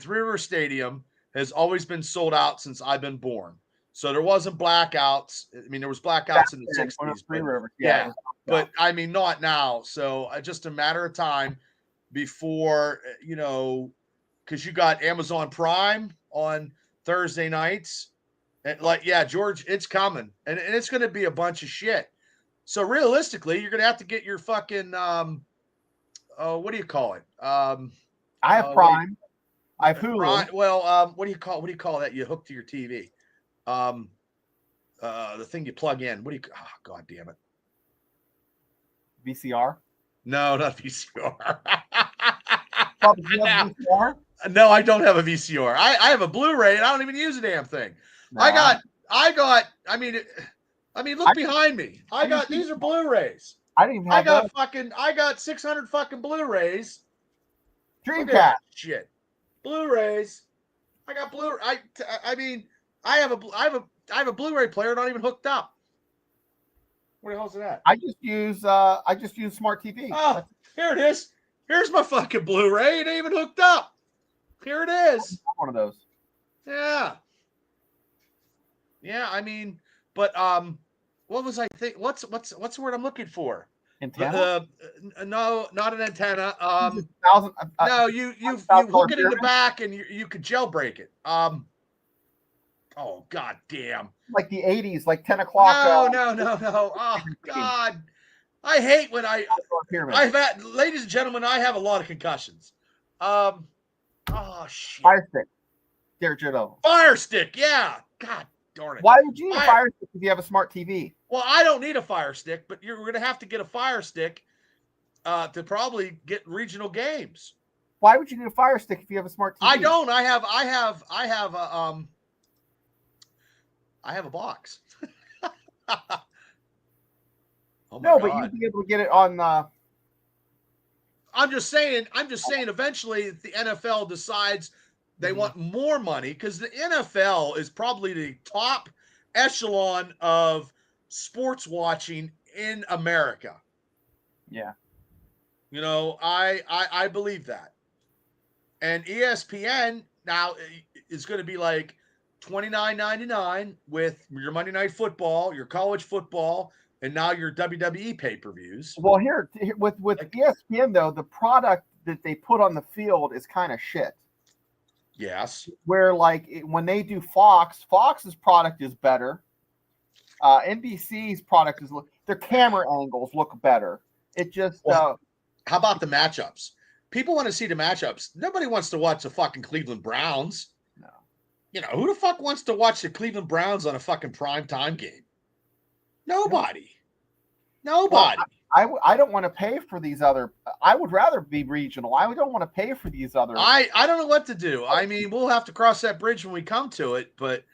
Three River Stadium has always been sold out since I've been born. So there wasn't blackouts. I mean, there was blackouts in the 60s. Three Rivers. Yeah. But, not now. So just a matter of time before, because you got Amazon Prime on Thursday nights. And George, it's coming. And it's going to be a bunch of shit. So realistically, you're going to have to get your fucking, what do you call it? I have Prime. I have Hulu. Prime, well, what do you call that? You hook to your TV. The thing you plug in. God damn it. VCR? No, not VCR. Probably you have VCR? No, I don't have a VCR. I have a Blu-ray and I don't even use a damn thing. No. Look behind me. These are Blu-rays. I didn't even have I got 600 fucking Blu-rays. Dreamcast. Shit. Blu-rays. I got Blu-ray. I have a Blu-ray player not even hooked up. Where the hell's it at? I just use smart TV. Oh, here it is. Here's my fucking Blu-ray. It ain't even hooked up. Here it is. One of those. Yeah. Yeah, but what was I think? What's the word I'm looking for? Antenna? No, not an antenna. No, you hook it in the back and you could jailbreak it. Oh god damn. Like the 80s, like 10 o'clock. No. Oh god. I hate when I've had, ladies and gentlemen, I have a lot of concussions. Oh shit. Fire stick. Digital. Fire stick, yeah. God darn it. Why would you need a fire stick if you have a smart TV? Well, I don't need a fire stick, but you're going to have to get a fire stick to probably get regional games. Why would you need a fire stick if you have a smart TV? I don't. I have a box. No, but you'd be able to get it on. I'm just saying. Eventually, if the NFL decides they want more money, because the NFL is probably the top echelon of sports watching in America. Yeah. I believe that. And ESPN now is going to be like $29.99 with your Monday Night Football, your college football, and now your WWE pay-per-views. Well, here with ESPN though, the product that they put on the field is kind of shit. Yes. Where when they do Fox's product is better. NBC's product is their camera angles look better. It just how about the matchups? People want to see the matchups. Nobody wants to watch the fucking Cleveland Browns. No. Who the fuck wants to watch the Cleveland Browns on a fucking prime time game? Nobody. Well, I don't want to pay for these other. I would rather be regional. I don't want to pay for these other. I don't know what to do. We'll have to cross that bridge when we come to it. But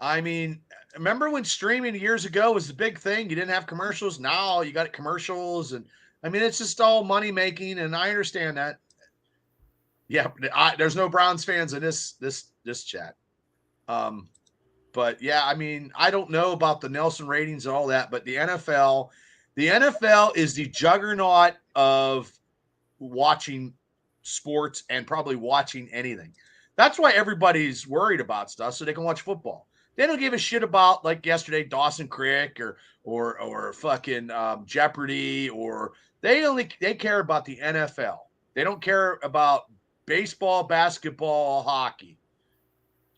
remember when streaming years ago was the big thing? You didn't have commercials. Now you got commercials, and it's just all money making. And I understand that. Yeah, there's no Browns fans in this chat. But yeah, I don't know about the Nelson ratings and all that, but the NFL is the juggernaut of watching sports and probably watching anything. That's why everybody's worried about stuff, so they can watch football. They don't give a shit about, like yesterday, Dawson Creek or fucking Jeopardy, or they care about the NFL. They don't care about baseball, basketball, hockey.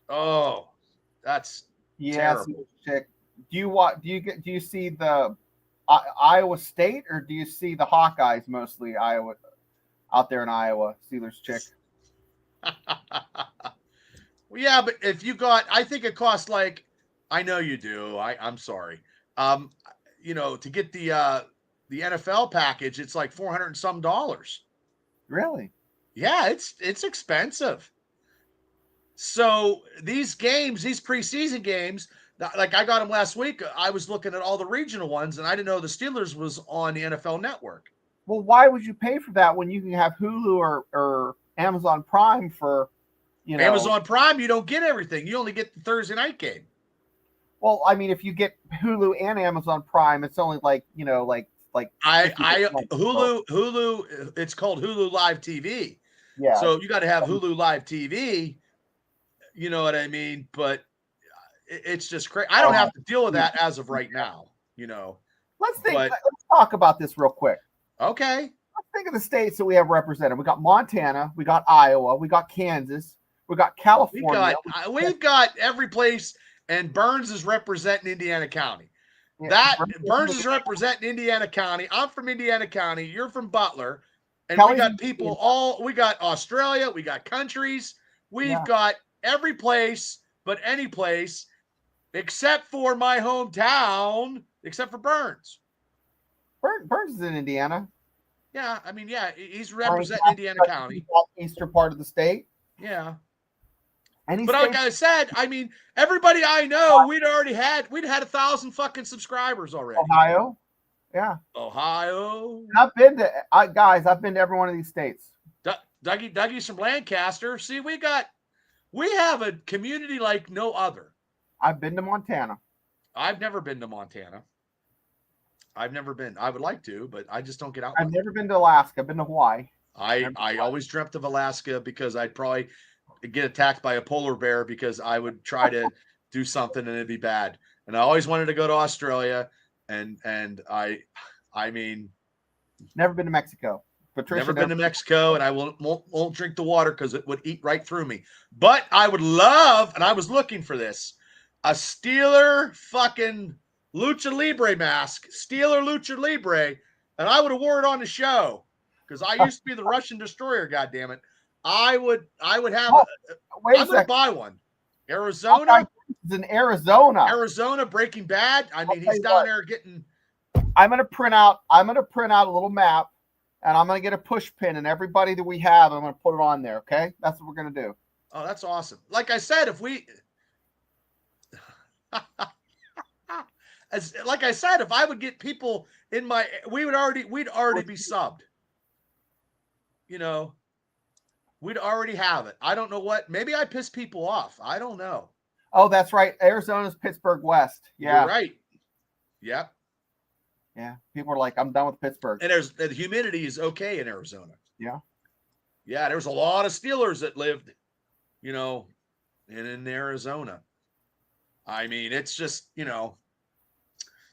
Oh, that's terrible. Do you see the Iowa State, or do you see the Hawkeyes mostly? Iowa out there in Iowa, Steelers chick. Well, yeah, but if you I think it costs I know you do. I'm sorry. To get the NFL package, it's like $400 and some dollars. Really? Yeah, it's expensive. So these games, these preseason games, like I got them last week. I was looking at all the regional ones, and I didn't know the Steelers was on the NFL Network. Well, why would you pay for that when you can have Hulu or Amazon Prime for, Amazon Prime, you don't get everything. You only get the Thursday night game. Well, if you get Hulu and Amazon Prime, it's only Hulu, it's called Hulu Live TV. Yeah. So you got to have Hulu Live TV. You know what I mean? But it's just crazy. I don't have to deal with that as of right now. Let's talk about this real quick. Okay. Let's think of the states that we have represented. We got Montana, we got Iowa, we got Kansas, we got California. We've got every place, and Burns is representing Indiana County. Burns is representing Indiana County. I'm from Indiana County. You're from Butler. And we got people we got Australia, we got countries, we've got every place but any place except for my hometown, except for Burns. Burns is in Indiana. Yeah, I mean, yeah, he's representing Indiana County. Eastern part of the state. Yeah. But like I said, I mean, everybody I know, we'd had 1,000 fucking subscribers already. Ohio. Yeah. Ohio. I've been to every one of these states. Dougie's from Lancaster. See, we have a community like no other. I've been to Montana. I've never been to Montana. I've never been. I would like to, but I just don't get out. I've never been to Alaska. I've been to Hawaii. I always dreamt of Alaska because I'd probably get attacked by a polar bear because I would try to do something and it'd be bad. And I always wanted to go to Australia. And I mean, never been to Mexico. Patricia never been to Mexico, and I won't drink the water because it would eat right through me. But I would love, and I was looking for this, a Steeler fucking Lucha Libre mask, Steeler Lucha Libre, and I would have wore it on the show because I used to be the Russian destroyer. God damn it, I would have. I'm gonna buy one. Arizona. It's in Arizona. Arizona, Breaking Bad. I mean, he's down there getting. I'm gonna print out a little map, and I'm gonna get a push pin, and everybody that we have, I'm gonna put it on there. Okay, that's what we're gonna do. Oh, that's awesome. Like I said, if I would get people in we'd already be subbed. You know, we'd already have it. I don't know what. Maybe I piss people off. I don't know. Oh, that's right. Arizona's Pittsburgh West. Yeah. You're right. Yep. Yeah. People are like, I'm done with Pittsburgh. And the humidity is okay in Arizona. Yeah. Yeah. There's a lot of Steelers that lived, you know, in Arizona. I mean, it's just, you know,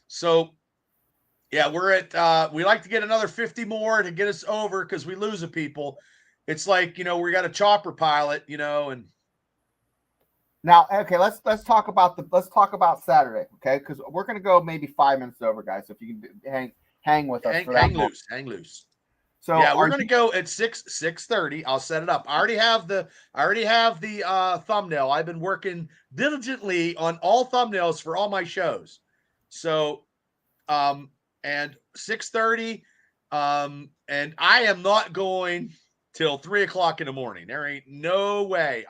so yeah, we're at, we like to get another 50 more to get us over because we lose a people. It's like, you know, we got a chopper pilot, you know, and. Now, okay, let's talk about Saturday, okay? Because we're gonna go maybe 5 minutes over, guys. So if you can hang with us, hang loose. So yeah, we're gonna go at 6:30. I'll set it up. I already have the thumbnail. I've been working diligently on all thumbnails for all my shows. So, and 6:30, and I am not going till 3:00 in the morning. There ain't no way.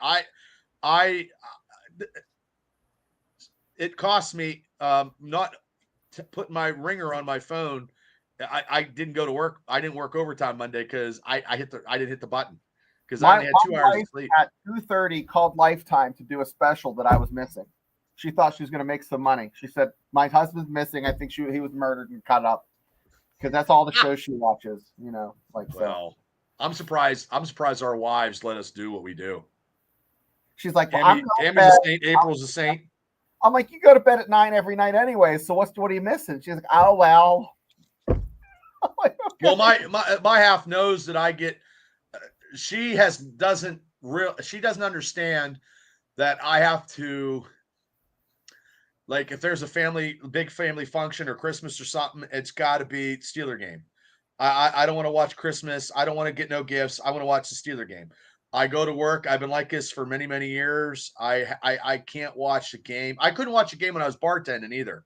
It cost me not to put my ringer on my phone. I didn't go to work. I didn't work overtime Monday because I didn't hit the button because I only had 2 hours of sleep. At 2:30 called Lifetime to do a special that I was missing. She thought she was going to make some money. She said, my husband's missing. I think he was murdered and cut up because that's all the shows she watches, you know, like well, so. I'm surprised our wives let us do what we do. She's like, well, Tammy's a saint, April's a saint. I'm like, you go to bed at 9 every night anyway. So what are you missing? She's like, oh, well. Like, okay. Well, my half knows that I get, she doesn't understand that I have to, like, if there's a big family function or Christmas or something, it's got to be Steeler game. I don't want to watch Christmas. I don't want to get no gifts. I want to watch the Steeler game. I go to work. I've been like this for many, many years. I can't watch a game. I couldn't watch a game when I was bartending either.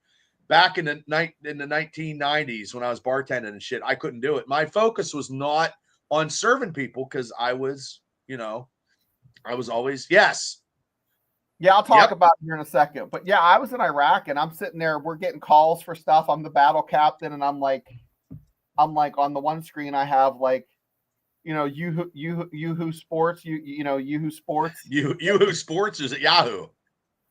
Back in the 1990s when I was bartending and shit, I couldn't do it. My focus was not on serving people because I was, you know, I was always, yes. Yeah, I'll talk about it here in a second. But yeah, I was in Iraq and I'm sitting there. We're getting calls for stuff. I'm the battle captain, and I'm like on the one screen I have like, you know, Yahoo Sports, Yahoo Sports. Yahoo Sports is at Yahoo.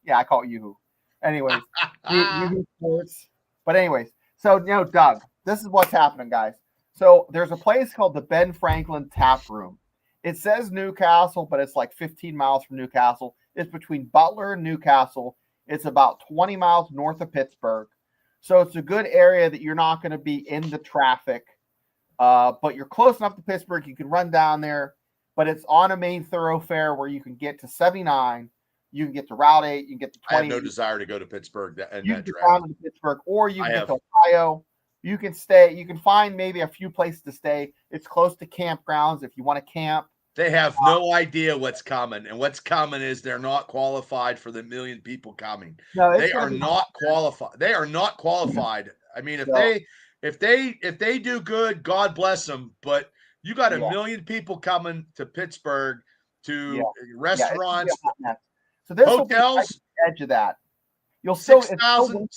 Yeah, I call it Yahoo. Anyways, Yahoo Sports. But anyways, so you know, Doug, this is what's happening, guys. So there's a place called the Ben Franklin Tap Room. It says Newcastle, but it's like 15 miles from Newcastle. It's between Butler and Newcastle. It's about 20 miles north of Pittsburgh. So it's a good area that you're not going to be in the traffic. but you're close enough to Pittsburgh. You can run down there, but it's on a main thoroughfare where you can get to 79. You can get to Route 8. You can get to 20. I have no desire to go to Pittsburgh and you that can draft. get down to Pittsburgh, or you can get to Ohio. You can stay. You can find maybe a few places to stay. It's close to campgrounds if you want to camp. They have no idea what's coming, and what's coming is they're not qualified for the million people coming. No, they are not qualified. They are not qualified. I mean, if they do good, God bless them. But you got a million people coming to Pittsburgh to restaurants, so this hotels. Will be the edge of that. You'll $6,000,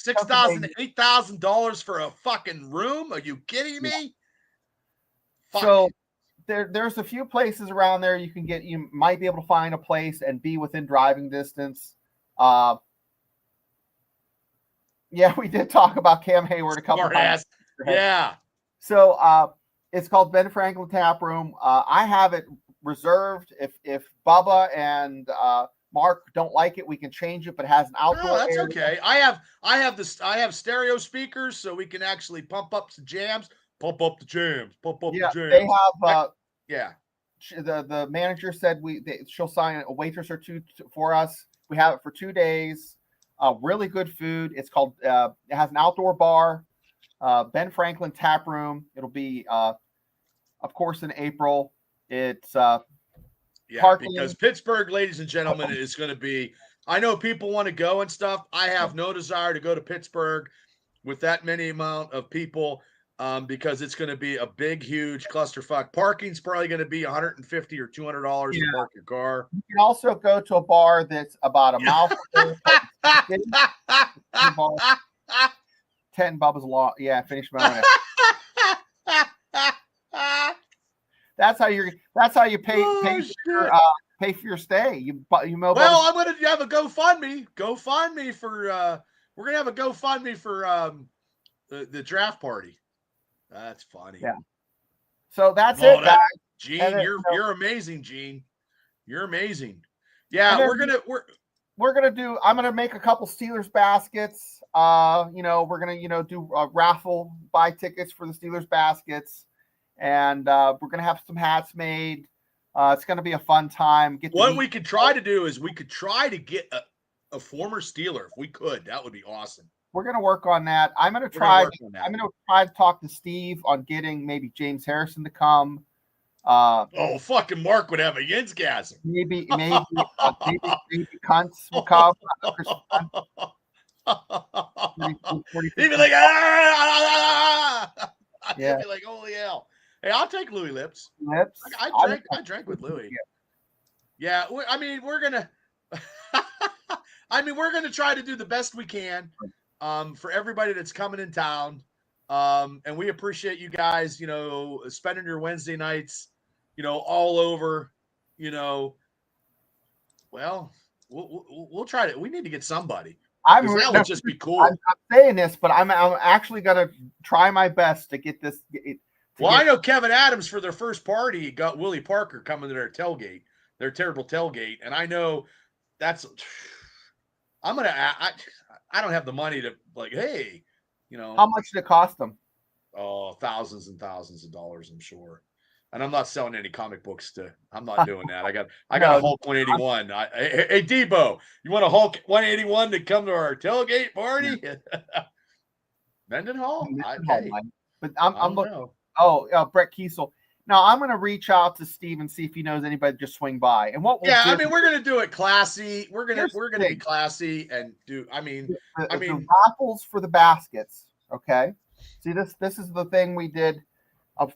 $8,000 for a fucking room? Are you kidding me? Fuck. So there's a few places around there you can get. You might be able to find a place and be within driving distance. We did talk about Cam Hayward a couple times. Yeah. So it's called Ben Franklin Tap Room. I have it reserved. If Bubba and Mark don't like it, we can change it, but it has an outdoor. Oh, that's okay. I have stereo speakers, so we can actually pump up some jams. Pump up the jams. They have. Yeah. The manager said she'll sign a waitress or two for us. We have it for 2 days. Really good food. It's called. It has an outdoor bar. Ben Franklin Tap Room. It'll be, of course, in April. It's. Because Pittsburgh, ladies and gentlemen, is going to be. I know people want to go and stuff. I have no desire to go to Pittsburgh with that many amount of people because it's going to be a big, huge clusterfuck. Parking's probably going to be $150 or $200 to park your car. You can also go to a bar that's about a mile from there. 10 Bubba's Law. Yeah, finish my own. That's how you pay for your stay. You Well, I'm gonna have a GoFundMe for we're gonna have a GoFundMe for the draft party. That's funny. Yeah. So that's it, guys. Gene, you're amazing, Gene. You're amazing. Yeah, we're gonna do. I'm gonna make a couple Steelers baskets. We're gonna do a raffle, buy tickets for the Steelers baskets. And we're going to have some hats made. It's going to be a fun time. What we could try to do is we could try to get a former Steeler. If we could, that would be awesome. We're going to work on that. I'm going to try to talk to Steve on getting maybe James Harrison to come. Fucking Mark would have a yinsgasm. Maybe Cunts will come. He'd be like, I'd be like, holy hell. Hey, I'll take Louis Lips. I drank with Louis. Yeah, we're gonna. We're gonna try to do the best we can, for everybody that's coming in town, and we appreciate you guys. Spending your Wednesday nights, all over. Well, we'll try to. We need to get somebody. That would just be cool. I'm saying this, but I'm actually gonna try my best to get this. I know Kevin Adams for their first party got Willie Parker coming to their tailgate, their terrible tailgate, and I know that's. I don't have the money to hey, How much did it cost them? Oh, thousands and thousands of dollars, I'm sure. And I'm not selling any comic books I'm not doing that. I got a Hulk 181. Hey, Debo, you want a Hulk 181 to come to our tailgate party? Mendenhall? But I'm looking. Brett Kiesel. Now I'm going to reach out to Steve and see if he knows anybody to just swing by. And we're going to do it classy. We're going to be classy and do. The raffles for the baskets. Okay. See, this is the thing we did.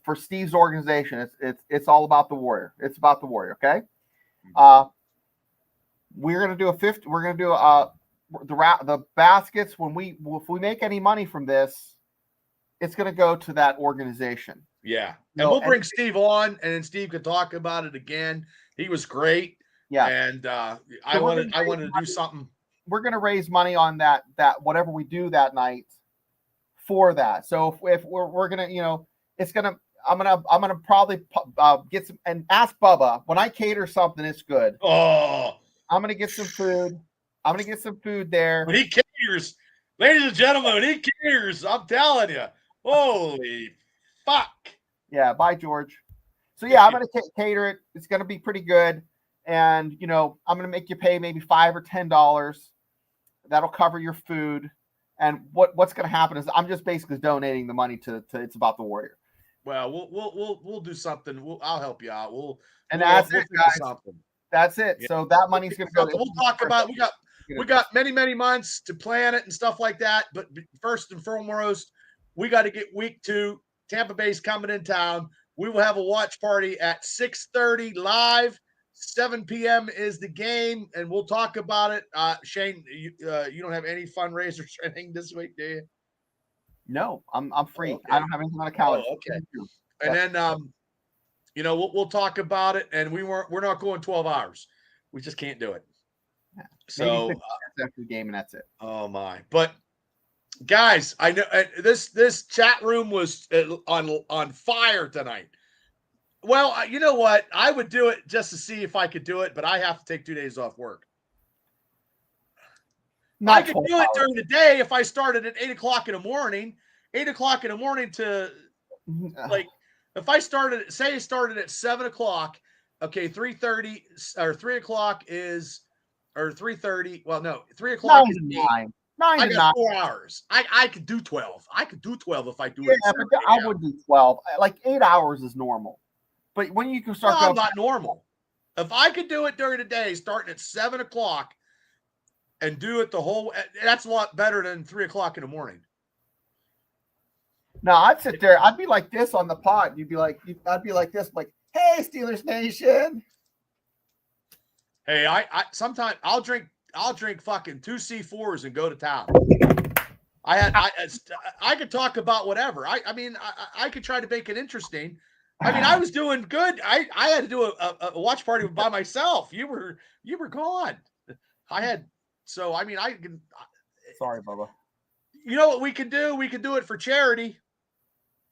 For Steve's organization, it's all about the Warrior. It's about the Warrior. Okay, we're gonna do a 50. We're gonna do the baskets. If we make any money from this, it's gonna go to that organization. Yeah, and we'll bring Steve on, and then Steve can talk about it again. He was great. Yeah, and I wanted to do something. We're gonna raise money on that whatever we do that night for that. So if we're gonna I'm gonna probably get some and ask Bubba when I cater something. It's good. Oh, I'm gonna get some food. I'm gonna get some food there. When he caters, ladies and gentlemen, when he caters, I'm telling you, holy fuck! Yeah, bye, George. So yeah, I'm gonna cater it. It's gonna be pretty good, and I'm gonna make you pay maybe $5 or $10. That'll cover your food. And what's gonna happen is I'm just basically donating the money to It's About the Warrior. Well, we'll do something. I'll help you out. That's we'll it, think of guys. something. That's it. Yeah. So that money's gonna go. We'll talk about. We got many months to plan it and stuff like that. But first and foremost, we got to get week 2. Tampa Bay's coming in town. We will have a watch party at 6:30 live. 7 p.m. is the game, and we'll talk about it. Shane, you don't have any fundraisers or anything this week, do you? No, I'm free. Okay. I don't have anything on the calendar. Oh, okay. And then we'll talk about it, and we're not going 12 hours. We just can't do it. Yeah. So maybe 6 minutes after the game, and that's it. Oh my! But guys, I know this chat room was on fire tonight. Well, you know what? I would do it just to see if I could do it, but I have to take 2 days off work. I could do it during the day if I started at 8 o'clock in the morning. 8 o'clock in the morning to like if I started at 7 o'clock. Okay, 3:30 or 3 o'clock is or 3:30. Well, no, 3 o'clock is 9. 9 I to got 9. 4 hours. I could do 12. I could do 12 if I do Yeah, it. but I would do 12. Like 8 hours is normal. But when you can start No, not normal. If I could do it during the day, starting at 7 o'clock and do it the whole, that's a lot better than 3 o'clock in the morning. No, I'd sit there. I'd be like this on the pod. I'd be like this, like, hey, Steelers Nation. Hey, I sometimes I'll drink fucking 2 C4s and go to town. I could talk about whatever. I could try to make it interesting. I mean, I was doing good. I had to do a watch party by myself. You were gone. I can. Sorry, Bubba. You know what we could do? We could do it for charity.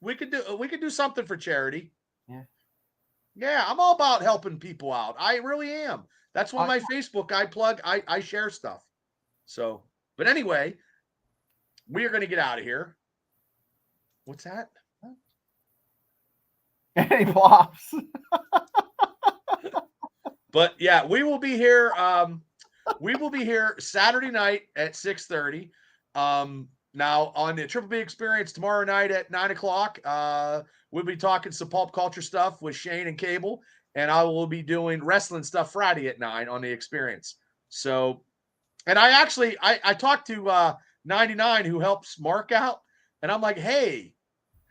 We could do something for charity. Yeah. Yeah, I'm all about helping people out. I really am. That's why my Facebook I share stuff. So, but anyway, we are going to get out of here. What's that? Any flops? But yeah, we will be here. We will be here Saturday night at 6:30. Now on the Triple B Experience tomorrow night at 9 o'clock, we'll be talking some pulp culture stuff with Shane and Cable, and I will be doing wrestling stuff Friday at 9 on the Experience. So, and I talked to 99 who helps Mark out, and I'm like, hey,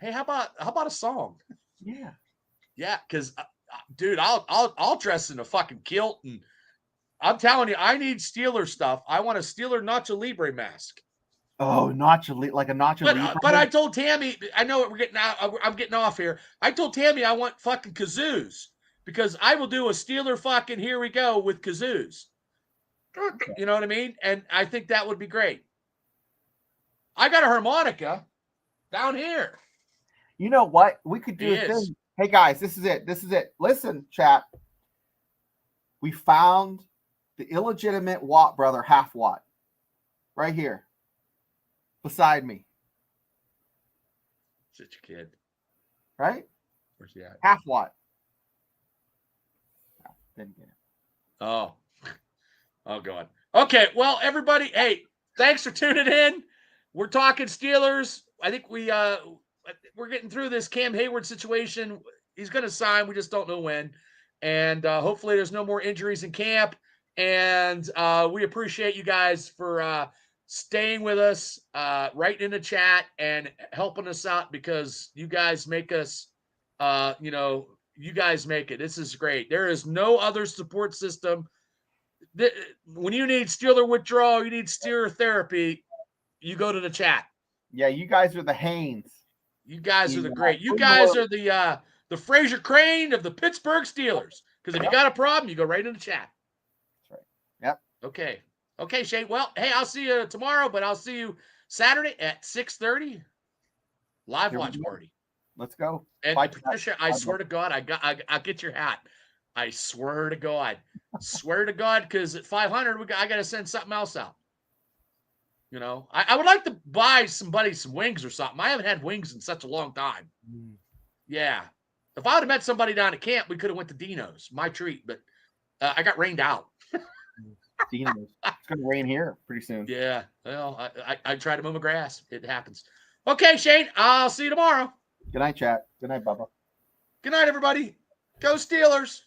how about a song? Yeah, because dude, I'll dress in a fucking kilt, and I'm telling you, I need Steeler stuff. I want a Steeler Nacho Libre mask. Oh, like a Nacho Libre. But I told Tammy, I know we're getting out. I'm getting off here. I told Tammy I want fucking kazoos because I will do a Steeler fucking here we go with kazoos. You know what I mean? And I think that would be great. I got a harmonica down here. You know what? We could do a thing. Hey guys, this is it. Listen, chat. We found the illegitimate Watt brother, half Watt, right here, beside me. Such a kid, right? Where's he at? Half Watt. No, didn't get it. Oh God. Okay, well, everybody, hey, thanks for tuning in. We're talking Steelers. I think we're getting through this Cam Hayward situation. He's going to sign. We just don't know when. And hopefully there's no more injuries in camp. And we appreciate you guys for staying with us, writing in the chat and helping us out because you guys make us, you guys make it. This is great. There is no other support system. When you need Steeler withdrawal, you need Steeler therapy, you go to the chat. Yeah, you guys are the Haynes. You guys are the great. You guys are the Fraser Crane of the Pittsburgh Steelers. Because if you got a problem, you go right in the chat. That's right. Yep. Okay, Shane. Well, hey, I'll see you tomorrow, but I'll see you Saturday at 6:30. Live watch party. Let's go. And Patricia, I swear to God, I'll get your hat. I swear to God. Because at 500, I got to send something else out. You know, I would like to buy somebody some wings or something. I haven't had wings in such a long time. Yeah. If I would have met somebody down at camp, we could have went to Dino's, my treat, but I got rained out. Dino's. It's going to rain here pretty soon. Yeah, well, I try to mow my grass. It happens. Okay, Shane, I'll see you tomorrow. Good night, chat. Good night, Bubba. Good night, everybody. Go Steelers.